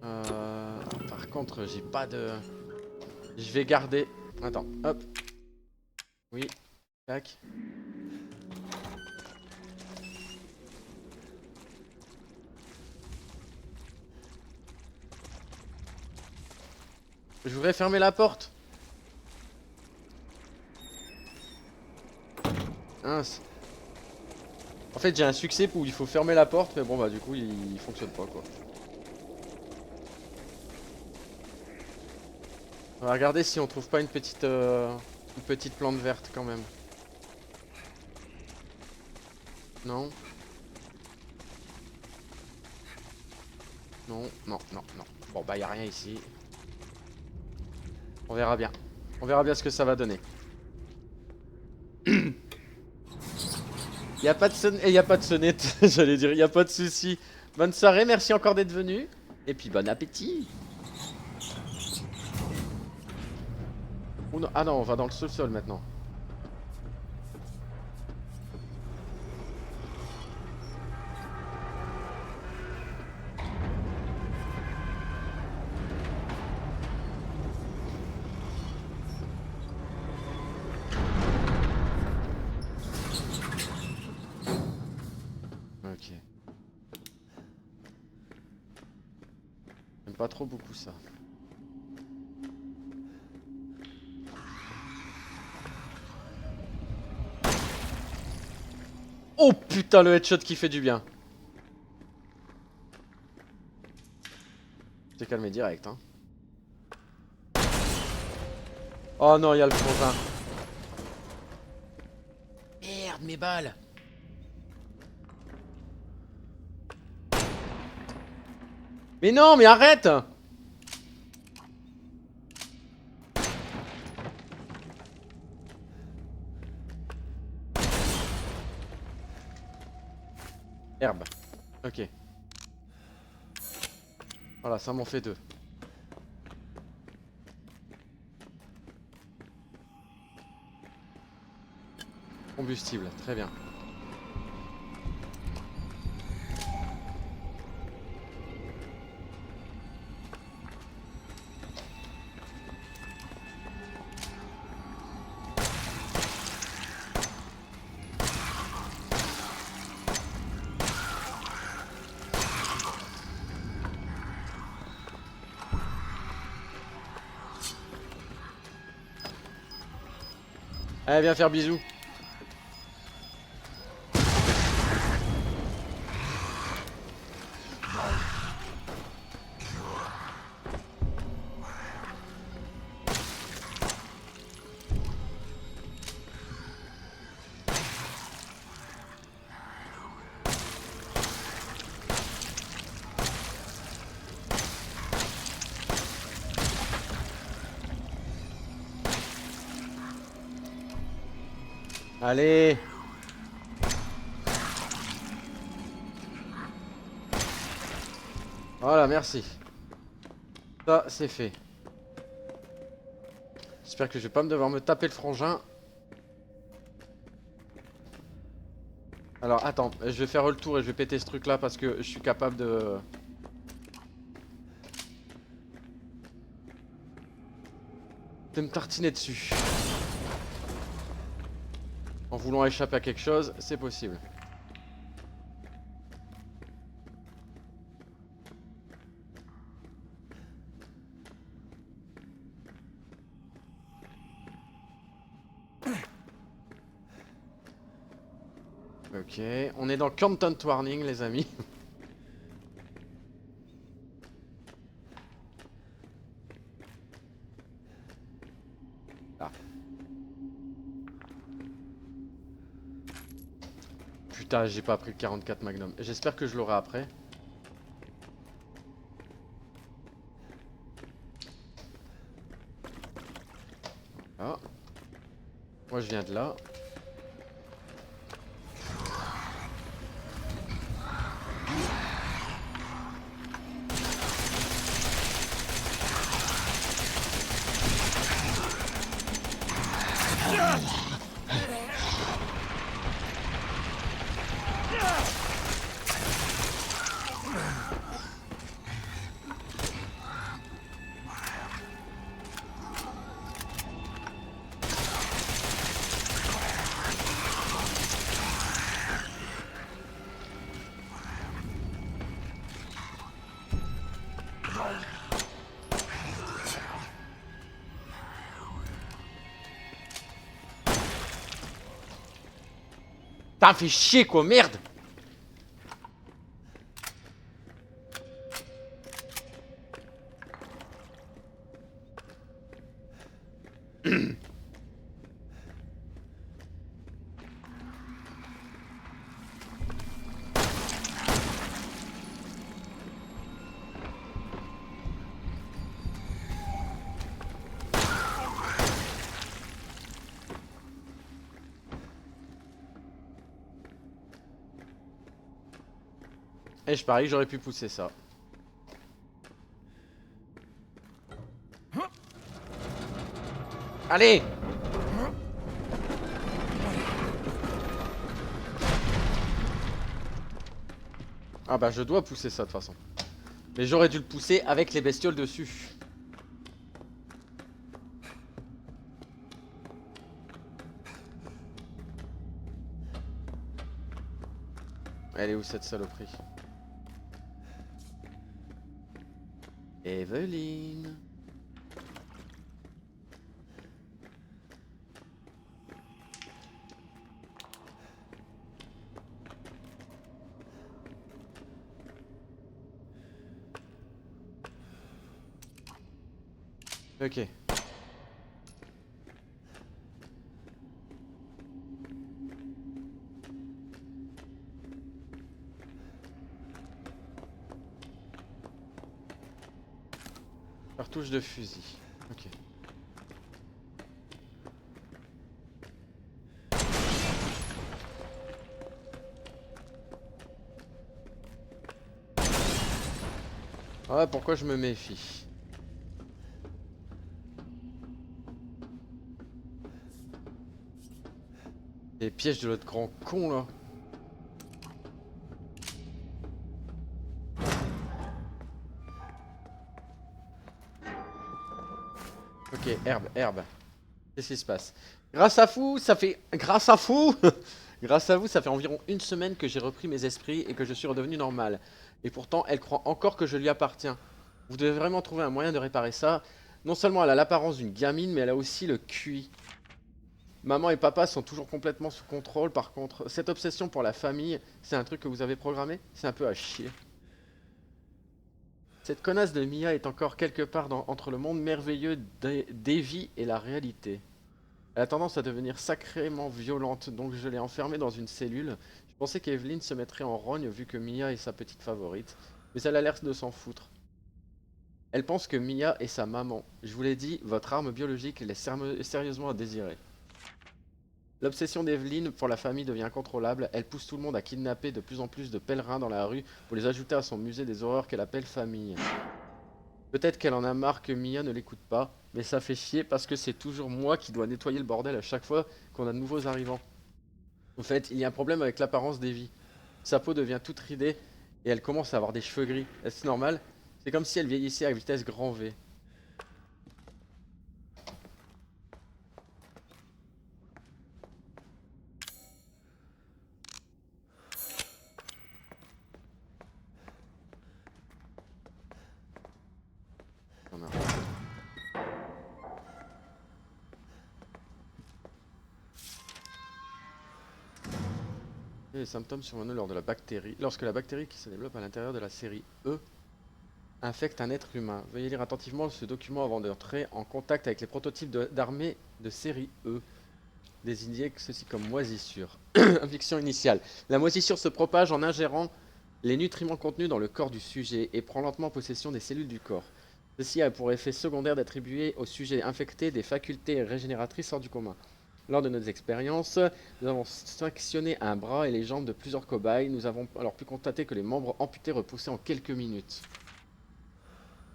Par contre, j'ai pas de... Je vais garder... Attends, hop. Oui, tac. Je voudrais fermer la porte. Mince. En fait, j'ai un succès où il faut fermer la porte, mais bon, bah, du coup, il fonctionne pas, quoi. On va regarder si on trouve pas une petite plante verte, quand même. Non. Non, non, non, non. Bon, bah, y a rien ici. On verra bien. On verra bien ce que ça va donner. Y a pas de sonnette, j'allais dire, y a pas de souci. Bonne soirée, merci encore d'être venu. Et puis bon appétit. Oh non, ah non, on va dans le sous-sol maintenant. Ok. J'aime pas trop beaucoup ça. Oh putain, le headshot qui fait du bien. Je t'ai calmé direct, hein. Oh non, il y a le frangin. Merde, mes balles. Mais non, mais arrête! Herbe. Ok. Voilà, ça m'en fait 2. Combustible, très bien. Allez, viens faire bisous. Allez. Voilà, merci. Ça, c'est fait. J'espère que je vais pas devoir me taper le frangin. Alors, attends, je vais faire le tour et je vais péter ce truc là parce que je suis capable de... de me tartiner dessus. En voulant échapper à quelque chose, c'est possible. Ok, on est dans Content Warning les amis. Ah. Putain, j'ai pas pris le 44 Magnum. J'espère que je l'aurai après. Ah. Moi je viens de là. T'as fait chier quoi, merde! Et je parie que j'aurais pu pousser ça. Allez! Ah bah je dois pousser ça de toute façon. Mais j'aurais dû le pousser avec les bestioles dessus. Elle est où cette saloperie? Evelyne. Ok. Cartouche de fusil. Ok. Ouais, pourquoi je me méfie? Les pièges de l'autre grand con là. Ok, herbe. Qu'est-ce qui se passe? Grâce à vous, ça fait... Grâce à vous Grâce à vous, ça fait environ une semaine que j'ai repris mes esprits et que je suis redevenu normal. Et pourtant, elle croit encore que je lui appartiens. Vous devez vraiment trouver un moyen de réparer ça. Non seulement elle a l'apparence d'une gamine, mais elle a aussi le QI. Maman et papa sont toujours complètement sous contrôle. Par contre, cette obsession pour la famille, c'est un truc que vous avez programmé? C'est un peu à chier. Cette connasse de Mia est encore quelque part entre le monde merveilleux d'Evie et la réalité. Elle a tendance à devenir sacrément violente, donc je l'ai enfermée dans une cellule. Je pensais qu'Evelyn se mettrait en rogne vu que Mia est sa petite favorite, mais elle a l'air de s'en foutre. Elle pense que Mia est sa maman. Je vous l'ai dit, votre arme biologique laisse sérieusement à désirer. L'obsession d'Evelyn pour la famille devient incontrôlable. Elle pousse tout le monde à kidnapper de plus en plus de pèlerins dans la rue pour les ajouter à son musée des horreurs qu'elle appelle famille. Peut-être qu'elle en a marre que Mia ne l'écoute pas, mais ça fait chier parce que c'est toujours moi qui dois nettoyer le bordel à chaque fois qu'on a de nouveaux arrivants. En fait, il y a un problème avec l'apparence d'Evie. Sa peau devient toute ridée et elle commence à avoir des cheveux gris. Est-ce normal? C'est comme si elle vieillissait à vitesse grand V. Les symptômes survenus lorsque la bactérie qui se développe à l'intérieur de la série E infecte un être humain. Veuillez lire attentivement ce document avant d'entrer en contact avec les prototypes d'armée de série E. Désignez ceci comme moisissure. Infection initiale. La moisissure se propage en ingérant les nutriments contenus dans le corps du sujet et prend lentement possession des cellules du corps. Ceci a pour effet secondaire d'attribuer au sujet infecté des facultés régénératrices hors du commun. Lors de nos expériences, nous avons sectionné un bras et les jambes de plusieurs cobayes. Nous avons alors pu constater que les membres amputés repoussaient en quelques minutes.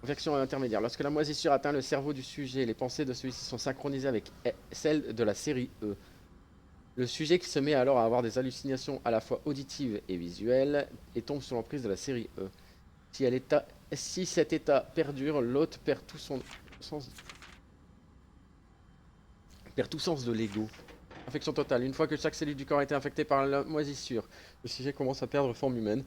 Infection intermédiaire. Lorsque la moisissure atteint le cerveau du sujet, les pensées de celui-ci sont synchronisées avec celles de la série E. Le sujet qui se met alors à avoir des hallucinations à la fois auditives et visuelles et tombe sous l'emprise de la série E. Si cet état perdure, l'hôte perd tout sens de l'ego. Infection totale. Une fois que chaque cellule du corps a été infectée par la moisissure, le sujet commence à perdre forme humaine.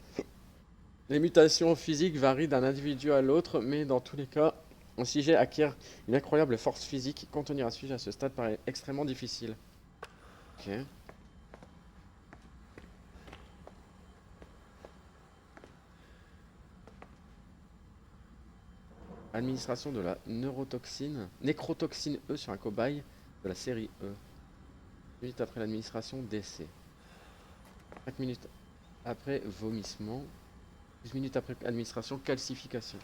Les mutations physiques varient d'un individu à l'autre, mais dans tous les cas, un sujet acquiert une incroyable force physique. Contenir un sujet à ce stade paraît extrêmement difficile. Ok. Administration de la nécrotoxine E sur un cobaye de la série E. 5 minutes après l'administration, décès. 5 minutes après vomissement. 12 minutes après administration, calcification.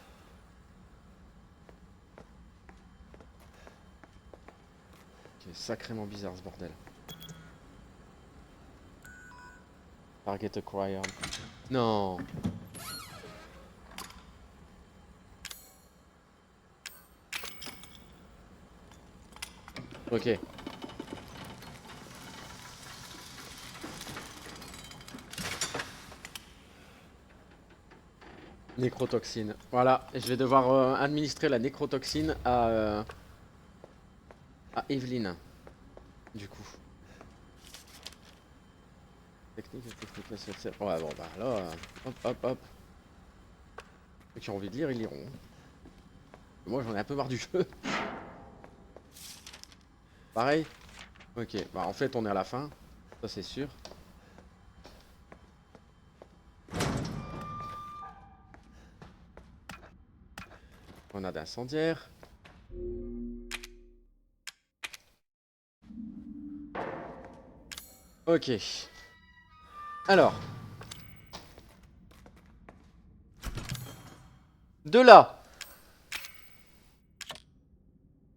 Ok, sacrément bizarre ce bordel. Target acquired. Non. Ok. Nécrotoxine. Voilà, je vais devoir administrer la nécrotoxine à Evelyn. Du coup. Technique nécessaire. Ouais, bon, bah là, hop, hop, hop. Ceux qui ont envie de lire, ils liront. Moi, j'en ai un peu marre du jeu. Pareil. Ok, bah en fait, on est à la fin. Ça, c'est sûr. Grenade incendiaire. Ok. Alors. De là.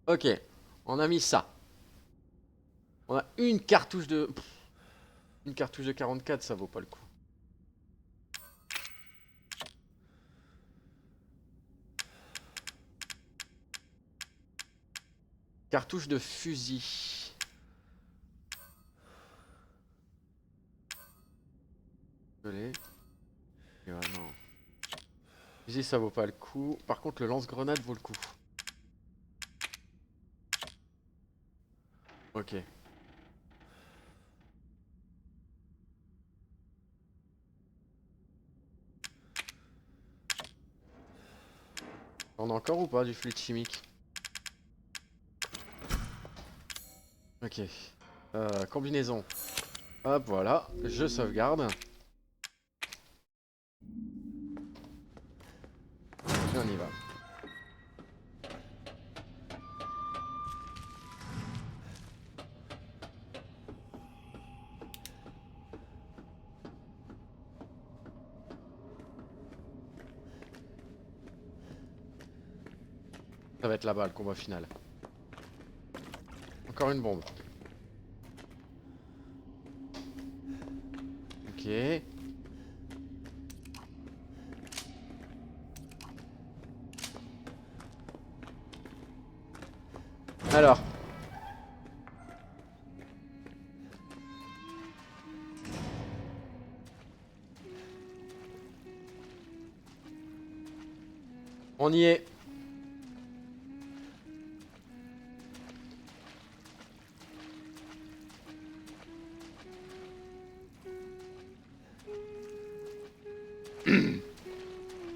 Ok. On a mis ça. On a une cartouche de... Une cartouche de 44, ça vaut pas le coup. Cartouche de fusil. Désolé. Et ouais, non. Fusil, ça vaut pas le coup. Par contre, le lance-grenade vaut le coup. Ok. On a encore ou pas du fluide chimique? Ok. Combinaison. Hop, voilà. Je sauvegarde. Et on y va. Ça va être là-bas le combat final. Encore une bombe. Ok. Alors. On y est.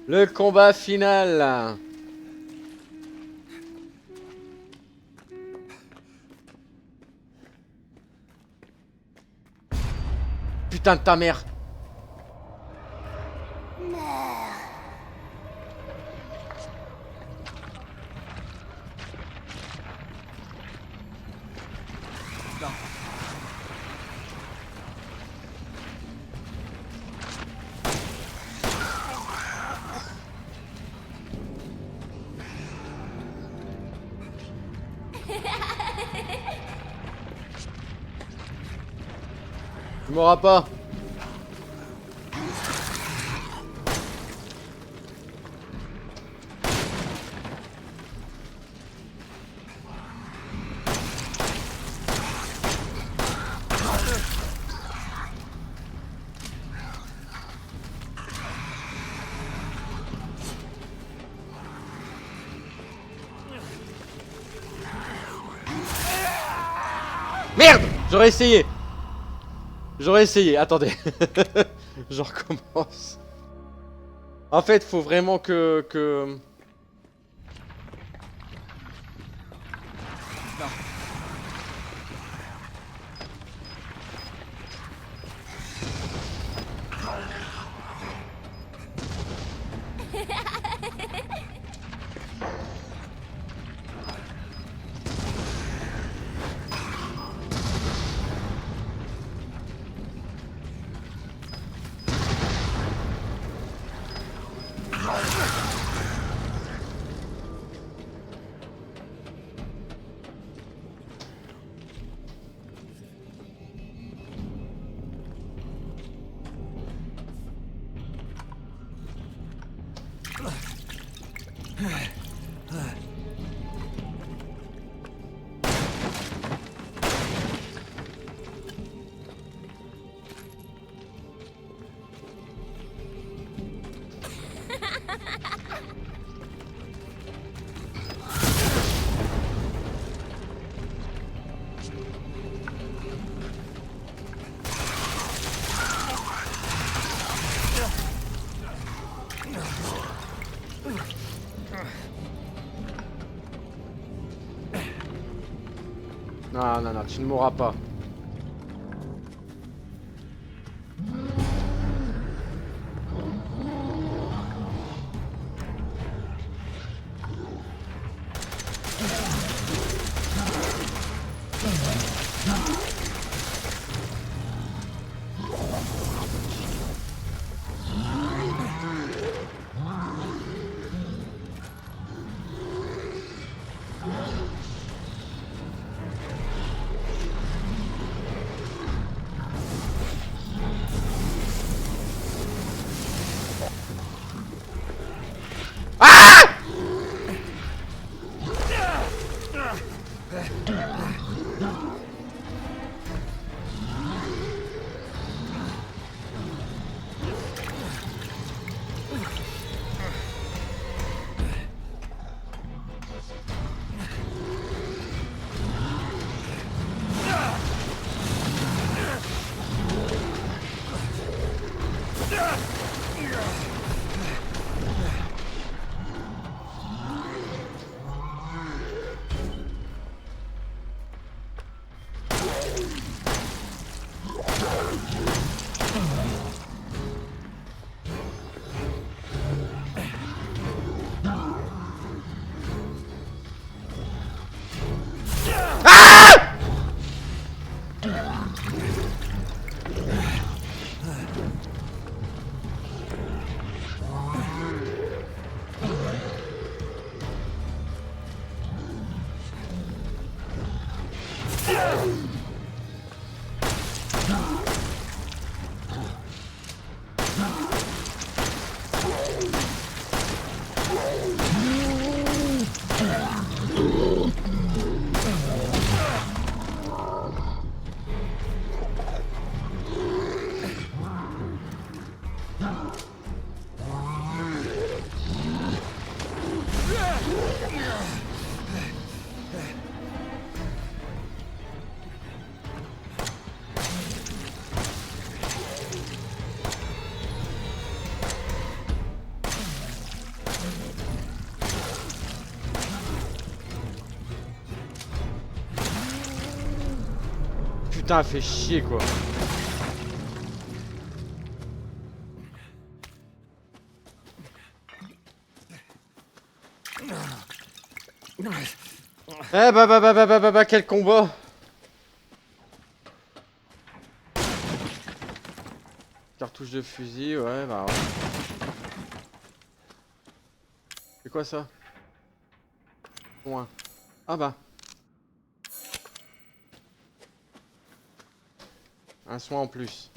Le combat final. Putain de ta mère. Tu m'auras pas. Merde! J'aurais essayé. J'aurais essayé, attendez. Je recommence. En fait, faut vraiment que... Non, non, non, tu ne mourras pas. Putain, fait chier quoi. Eh bah, quel combat. Cartouche de fusil, ouais, bah ouais. C'est quoi ça? Point. Ah bah. Un soin en plus.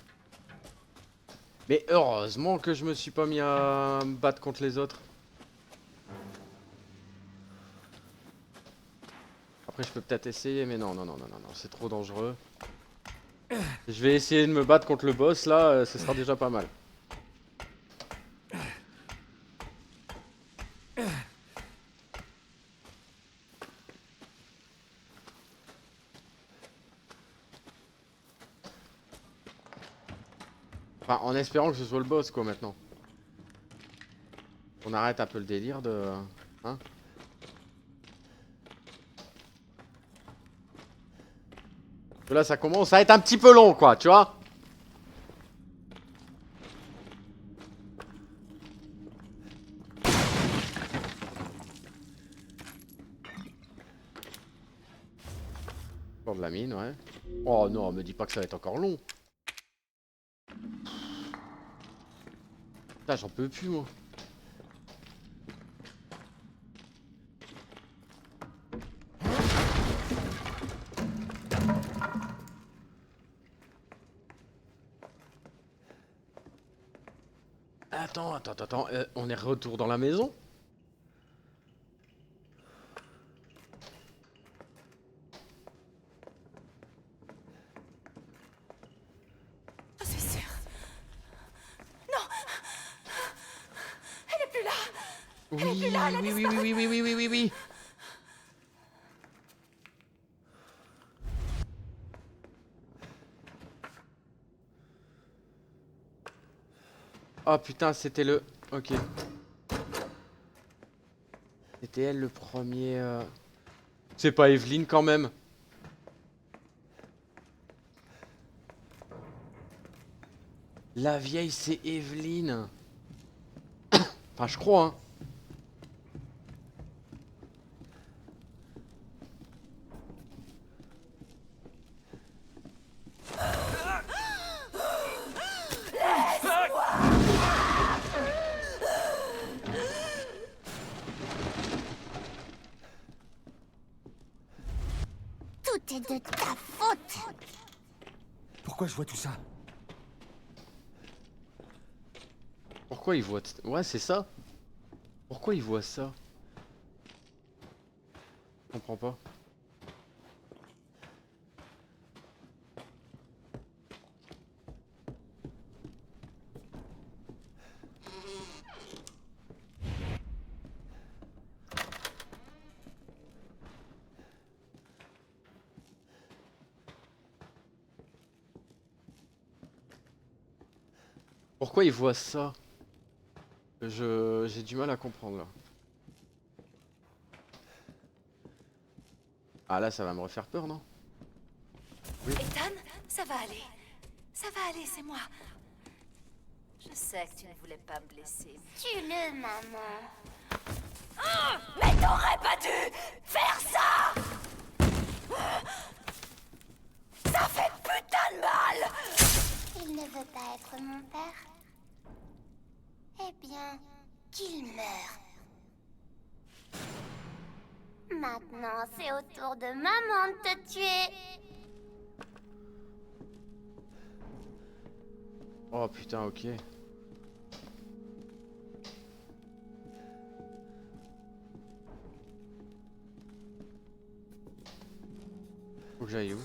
Mais heureusement que je me suis pas mis à me battre contre les autres. Après je peux peut-être essayer, mais non, c'est trop dangereux. Je vais essayer de me battre contre le boss là, ce sera déjà pas mal. Enfin, en espérant que ce soit le boss quoi maintenant. On arrête un peu le délire de... Hein? Là ça commence à être un petit peu long quoi, tu vois? Pour de la mine, ouais. Oh non, me dis pas que ça va être encore long. Putain, j'en peux plus moi. Attends, on est retour dans la maison? Je suis sûre. Non. Elle est plus là. Oui. Oh putain, c'était le... Ok. C'était elle le premier... C'est pas Evelyne quand même. La vieille c'est Evelyne. Enfin je crois hein. Tout est de ta faute. Pourquoi je vois tout ça? Pourquoi il voit... Ouais c'est ça. Pourquoi il voit ça? Je comprends pas. Pourquoi il voit ça? J'ai du mal à comprendre là. Ah là ça va me refaire peur non? Ethan, ça va aller. Ça va aller, c'est moi. Je sais que tu ne voulais pas me blesser. Tue-le, maman. Mais t'aurais pas dû faire ça! Ça fait putain de mal! Il ne veut pas être mon père. Eh bien, qu'il meure. Maintenant, c'est au tour de maman de te tuer. Oh putain ok. Faut que j'aille où?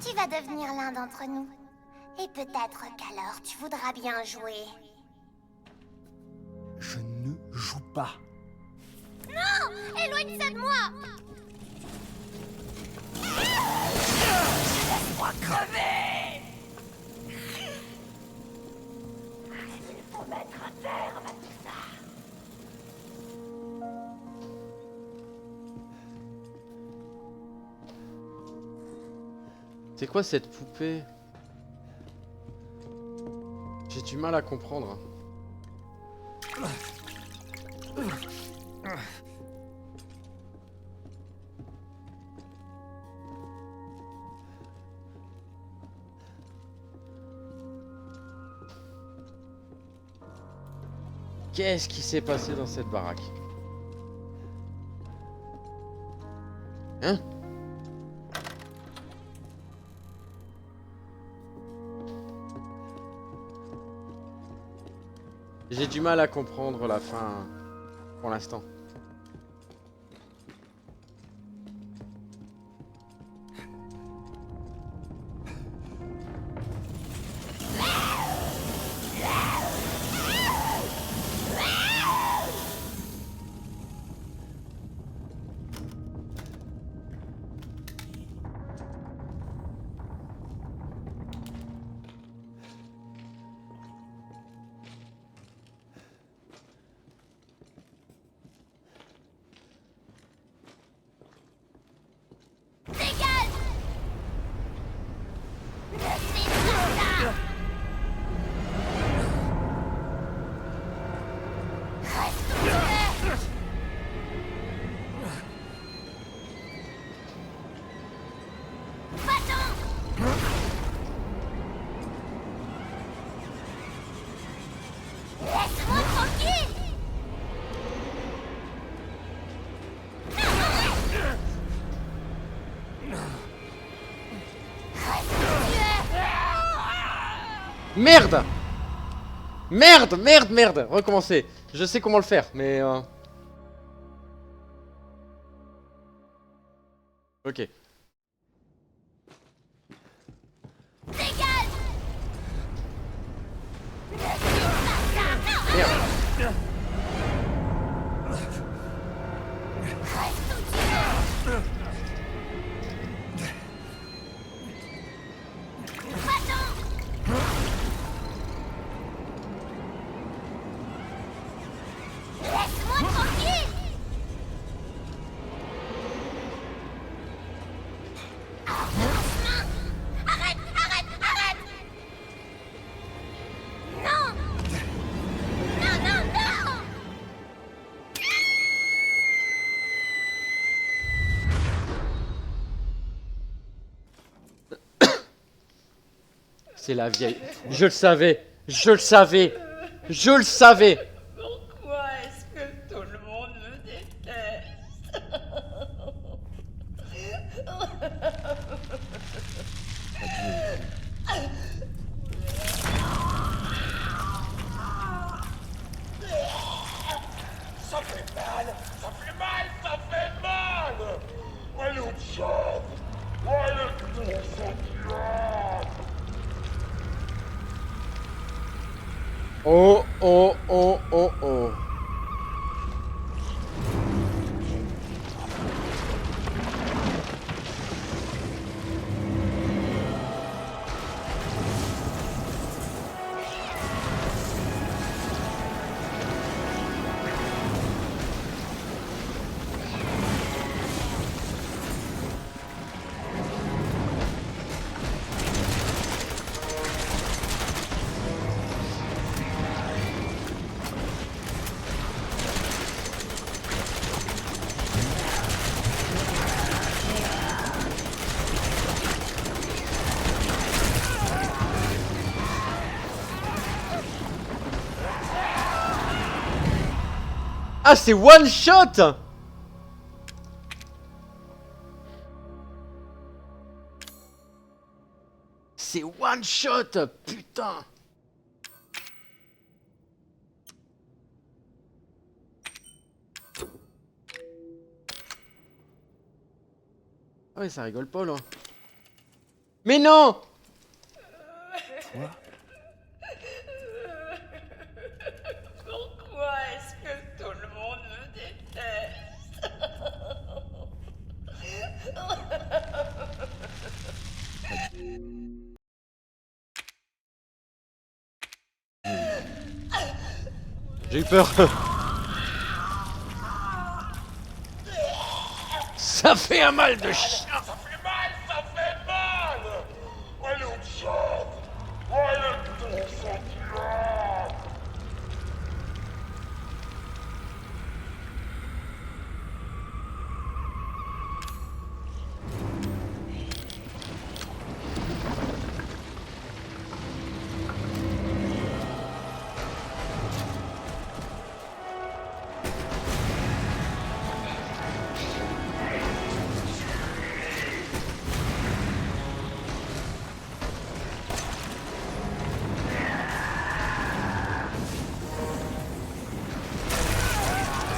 Tu vas devenir l'un d'entre nous. Et peut-être qu'alors tu voudras bien jouer. Je ne joue pas. Non! Éloigne ça de moi! Laisse-moi crever! Il faut mettre un terme à tout ça. C'est quoi cette poupée? J'ai du mal à comprendre. Qu'est-ce qui s'est passé dans cette baraque? Hein? J'ai du mal à comprendre la fin pour l'instant. Laisse-moi tranquille! Merde! Merde, merde, merde! Recommencer. Je sais comment le faire, mais... Ok. Merde. Laisse-moi tranquille! Arrête! Arrête! Arrête! Non! Non, non, non! C'est la vieille. Je le savais. Je le savais. Je le savais. Pourquoi est-ce que tout le monde me déteste? Ça fait mal! Ça fait mal! Ça fait mal! Allez au diable! Allez, bon sang, diable! Oh, oh, oh, oh, oh. Ah, c'est one shot! C'est one shot, putain! Ah ouais, ça rigole pas là. Mais non! Toi? Pourquoi est-ce que tout le monde me déteste? J'ai eu peur. Ça fait un mal de chien. Ça fait mal! Ça fait mal! Allez au diable! Allez, bon sang, diable!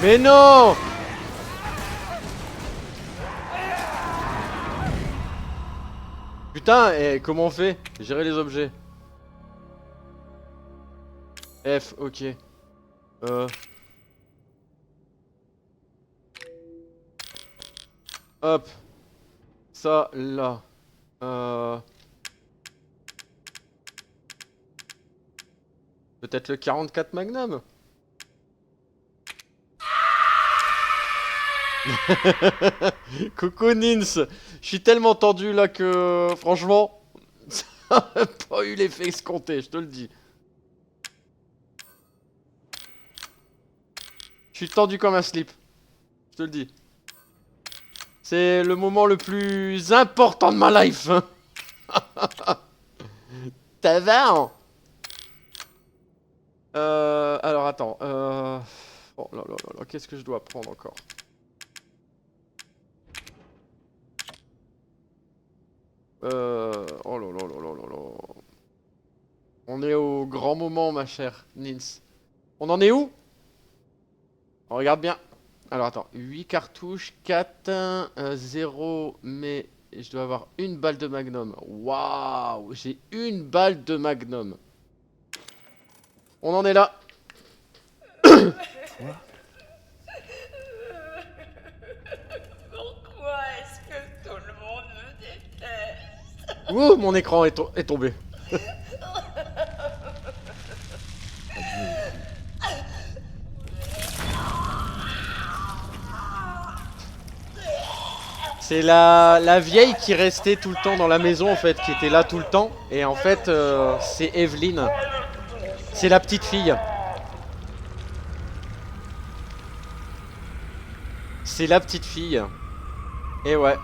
Mais non! Putain, et comment on fait? Gérer les objets. F, ok. Hop. Ça, là. Peut-être le 44 Magnum? Coucou Nins. Je suis tellement tendu là que franchement ça n'a pas eu l'effet escompté, je te le dis. Je suis tendu comme un slip. Je te le dis. C'est le moment le plus important de ma life. Ça va hein? Alors attends. Oh là là là là, qu'est-ce que je dois prendre encore? Oh là là là là là là. On est au grand moment, ma chère Nins. On en est où? On regarde bien. Alors attends, 8 cartouches, 4, 0, mais je dois avoir une balle de magnum. Waouh, j'ai une balle de magnum. On en est là. Pourquoi est-ce que tout le monde me déteste? Ouh, mon écran est tombé. C'est la vieille qui restait tout le temps dans la maison en fait, qui était là tout le temps. Et en fait, c'est Evelyn. C'est la petite fille. C'est la petite fille. Et ouais.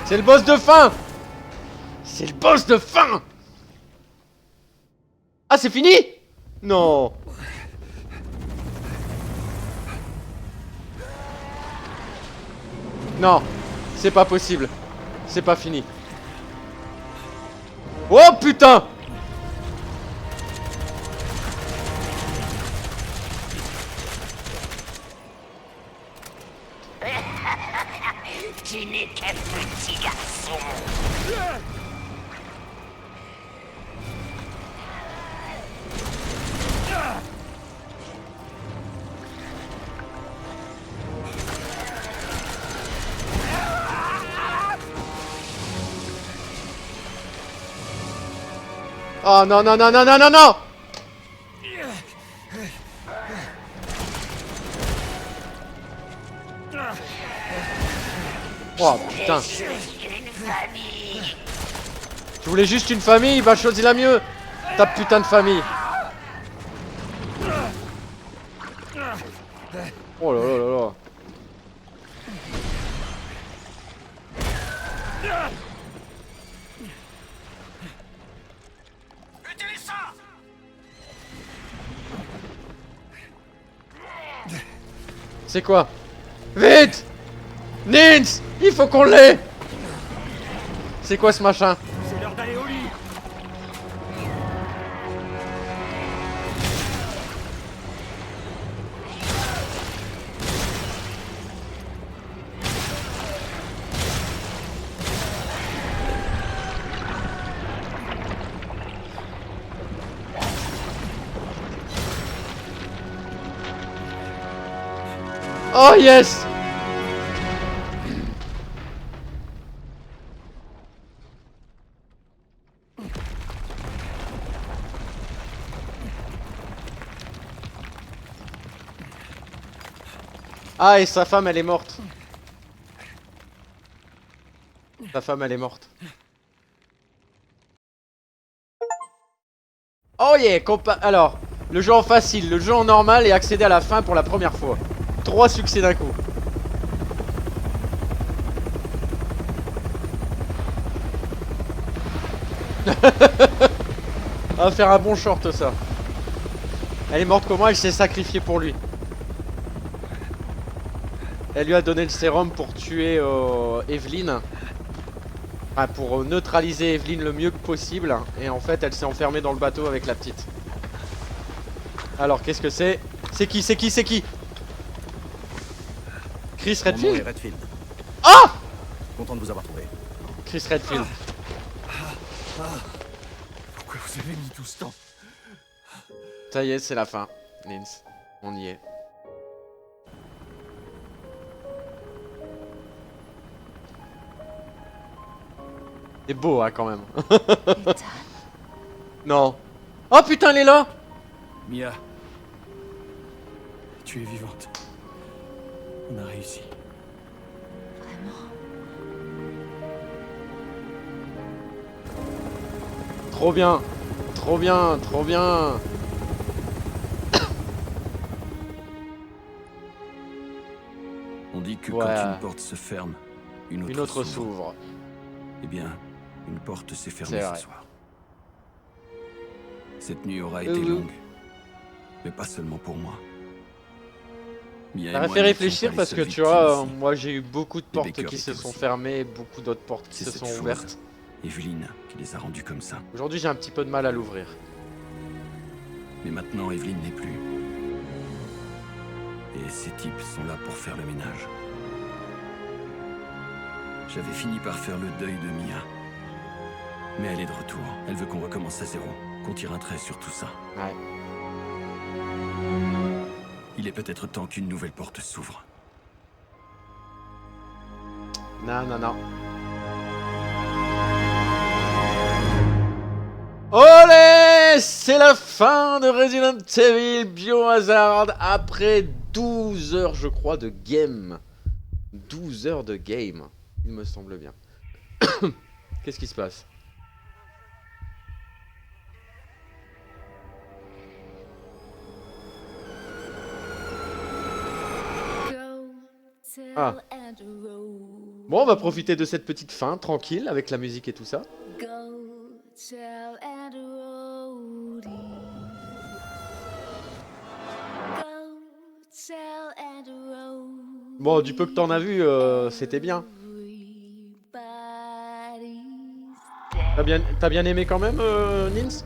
C'est le boss de fin! C'est le boss de fin! Ah, c'est fini? Non! Non, c'est pas possible. C'est pas fini. Oh putain! Tu n'es qu'un petit garçon. Oh non non non non non non non! Oh putain! Tu voulais juste une famille? Bah choisis la mieux! Ta putain de famille! Oh là là là là! Utilise ça! C'est quoi? Vite! Nins! Il faut qu'on l'ait! C'est quoi ce machin? C'est l'heure d'aller au lit. Oh yes! Ah, et sa femme, elle est morte. Sa femme, elle est morte. Oh yeah, alors, le jeu en facile, le jeu en normal et accéder à la fin pour la première fois. 3 succès d'un coup. On va faire un bon short ça. Elle est morte comment? Elle s'est sacrifiée pour lui. Elle lui a donné le sérum pour tuer Evelyn. Enfin, pour neutraliser Evelyn le mieux que possible. Et en fait elle s'est enfermée dans le bateau avec la petite. Alors qu'est-ce que c'est? C'est qui? C'est qui? C'est qui? Chris Redfield? Redfield. Ah! Content de vous avoir trouvé. Chris Redfield. Pourquoi vous avez mis tout ce temps? Ça y est, c'est la fin. Nins, on y est. C'est beau, hein, quand même. Ethan, Non. Oh putain, elle est là! Mia, tu es vivante. On a réussi. vraiment? Trop bien. Trop bien, trop bien. On dit que Ouais. quand une porte se ferme, une autre, s'ouvre. s'ouvre. Eh bien, une porte s'est C'est fermée vrai. ce soir. Cette nuit aura été longue, mais pas seulement pour moi. Mia et Ça m'a moi fait n'étions réfléchir pas les parce que seules tu victimes vois, ici. moi j'ai eu beaucoup de Les portes Baker qui se étaient sont aussi. fermées, beaucoup d'autres portes qui C'est se cette sont chose, ouvertes. Evelyne, qui les a rendues comme ça. Aujourd'hui j'ai un petit peu de mal à l'ouvrir. Mais maintenant, Evelyne n'est plus. Et ces types sont là pour faire le ménage. J'avais fini par faire le deuil de Mia. Mais elle est de retour. Elle veut qu'on recommence à zéro, qu'on tire un trait sur tout ça. Ouais. Il est peut-être temps qu'une nouvelle porte s'ouvre. Non, non, non. Olé! C'est la fin de Resident Evil Biohazard après 12 heures, je crois, de game. 12 heures de game, il me semble bien. Qu'est-ce qui se passe? Ah. Bon, on va profiter de cette petite fin, tranquille, avec la musique et tout ça. Bon, du peu que t'en as vu, c'était bien. T'as bien aimé quand même, Nins?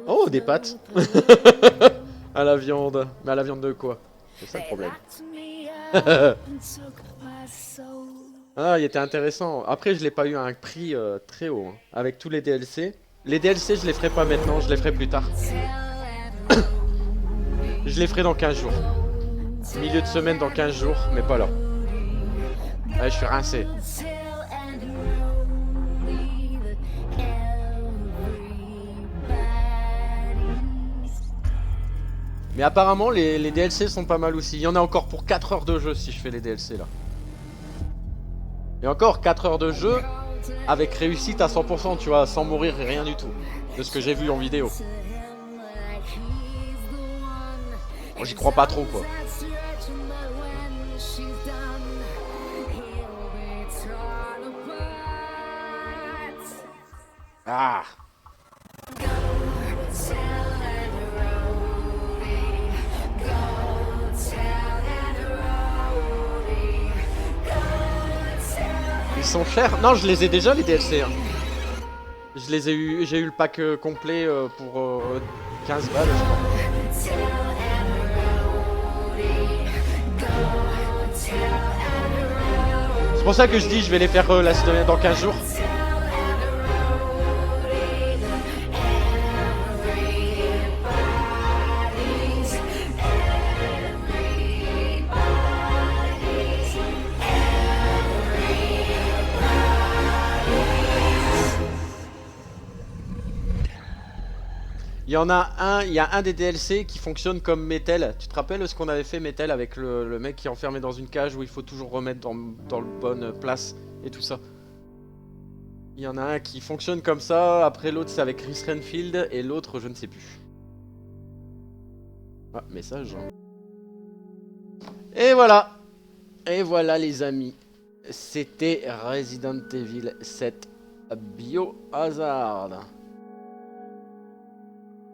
Oh, des pâtes. À la viande. Mais à la viande de quoi? C'est ça le problème. Ah, il était intéressant. Après, je l'ai pas eu à un prix très haut. Hein. Avec tous les DLC. Les DLC, je les ferai pas maintenant, je les ferai plus tard. Je les ferai dans 15 jours. Milieu de semaine dans 15 jours, mais pas là. Allez, je suis rincé. Mais apparemment, les DLC sont pas mal aussi. Il y en a encore pour 4 heures de jeu si je fais les DLC là. Et encore 4 heures de jeu avec réussite à 100%, tu vois, sans mourir et rien du tout. De ce que j'ai vu en vidéo. Moi, j'y crois pas trop, quoi. Ah! Ils sont chers? Non, je les ai déjà les DLC. Hein. Je les ai eu, j'ai eu le pack complet pour 15 balles, je crois. C'est pour ça que je dis je vais les faire là, dans 15 jours. Il y en a un, il y a un des DLC qui fonctionne comme Metal. Tu te rappelles ce qu'on avait fait Metal avec le mec qui est enfermé dans une cage où il faut toujours remettre dans le bonne place et tout ça. Il y en a un qui fonctionne comme ça, après l'autre c'est avec Chris Renfield et l'autre je ne sais plus. Ah, message. Et voilà. Et voilà les amis. C'était Resident Evil 7 Biohazard.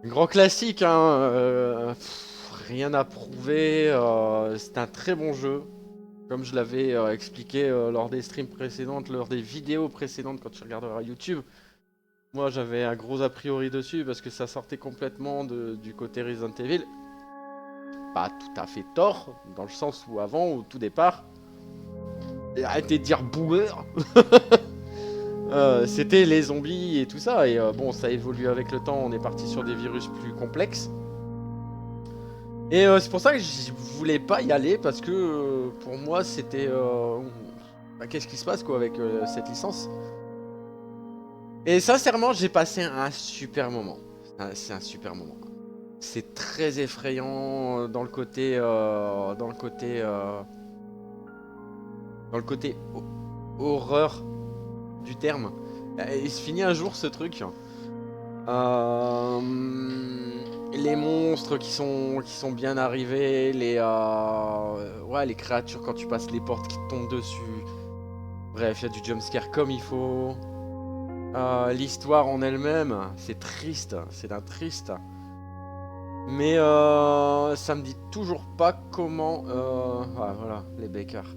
Grand classique, hein. Rien à prouver. C'est un très bon jeu. Comme je l'avais expliqué lors des streams précédentes, lors des vidéos précédentes quand tu regarderas YouTube. Moi j'avais un gros a priori dessus parce que ça sortait complètement du côté Resident Evil. Pas tout à fait tort, dans le sens où avant, au tout départ, et arrêtez de dire boomer. C'était les zombies et tout ça, et bon, ça évolue avec le temps, on est parti sur des virus plus complexes. Et c'est pour ça que je voulais pas y aller, parce que pour moi, c'était... bah, qu'est-ce qui se passe quoi avec cette licence? Et sincèrement, j'ai passé un super moment. C'est un super moment. C'est très effrayant dans le côté... dans le côté horreur du terme. Il se finit un jour ce truc. Les monstres qui sont bien arrivés, ouais, les créatures quand tu passes les portes qui te tombent dessus. Bref, il y a du jumpscare comme il faut. L'histoire en elle-même, c'est triste, c'est d'un triste. Mais ça me dit toujours pas comment... ah, voilà, les Bakers.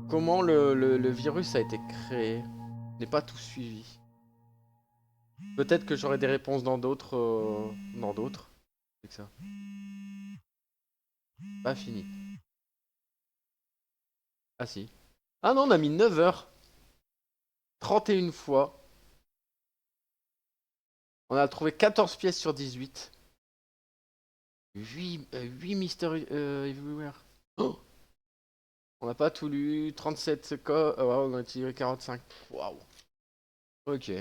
Comment le virus a été créé. Je n'ai pas tout suivi. Peut-être que j'aurai des réponses dans d'autres... C'est que ça. Pas fini. Ah si. Ah non, on a mis 9 heures. 31 fois. On a trouvé 14 pièces sur 18. 8 Mystery Everywhere. Oh, on n'a pas tout lu. 37 cas. Ouais, on a tiré 45. Waouh. Ok.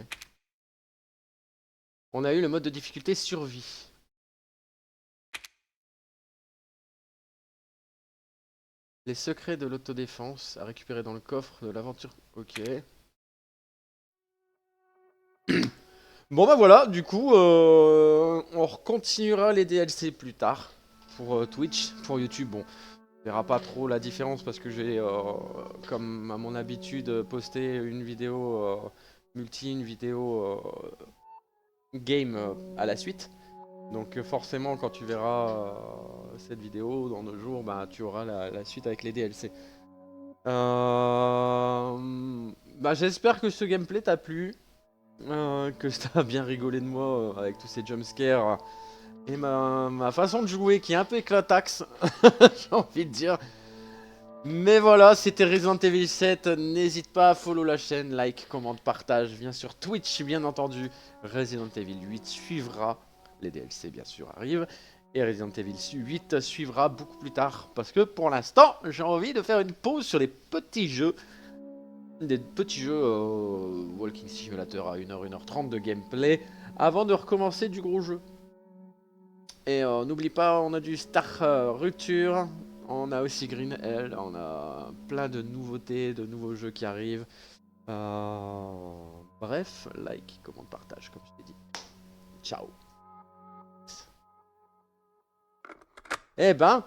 On a eu le mode de difficulté survie. Les secrets de l'autodéfense à récupérer dans le coffre de l'aventure. Ok. Bon bah voilà, du coup, on continuera les DLC plus tard. Pour Twitch, pour YouTube, bon. On verra pas trop la différence parce que j'ai, comme à mon habitude, posté une vidéo multi, une vidéo game à la suite. Donc forcément quand tu verras cette vidéo dans 2 jours, bah, tu auras la suite avec les DLC. Bah, j'espère que ce gameplay t'a plu, que t'as bien rigolé de moi avec tous ces jumpscares et ma façon de jouer qui est un peu éclataxe, j'ai envie de dire. Mais voilà, c'était Resident Evil 7, n'hésite pas à follow la chaîne, like, commente, partage, viens sur Twitch bien entendu. Resident Evil 8 suivra, les DLC bien sûr arrivent, et Resident Evil 8 suivra beaucoup plus tard, parce que pour l'instant, j'ai envie de faire une pause sur les petits jeux, des petits jeux Walking Simulator à 1h, 1h30 de gameplay, avant de recommencer du gros jeu. Et n'oublie pas, on a du Star Rupture. On a aussi Green Hell, on a plein de nouveautés, de nouveaux jeux qui arrivent. Bref, like, commente, partage, comme je t'ai dit. Ciao. Eh ben,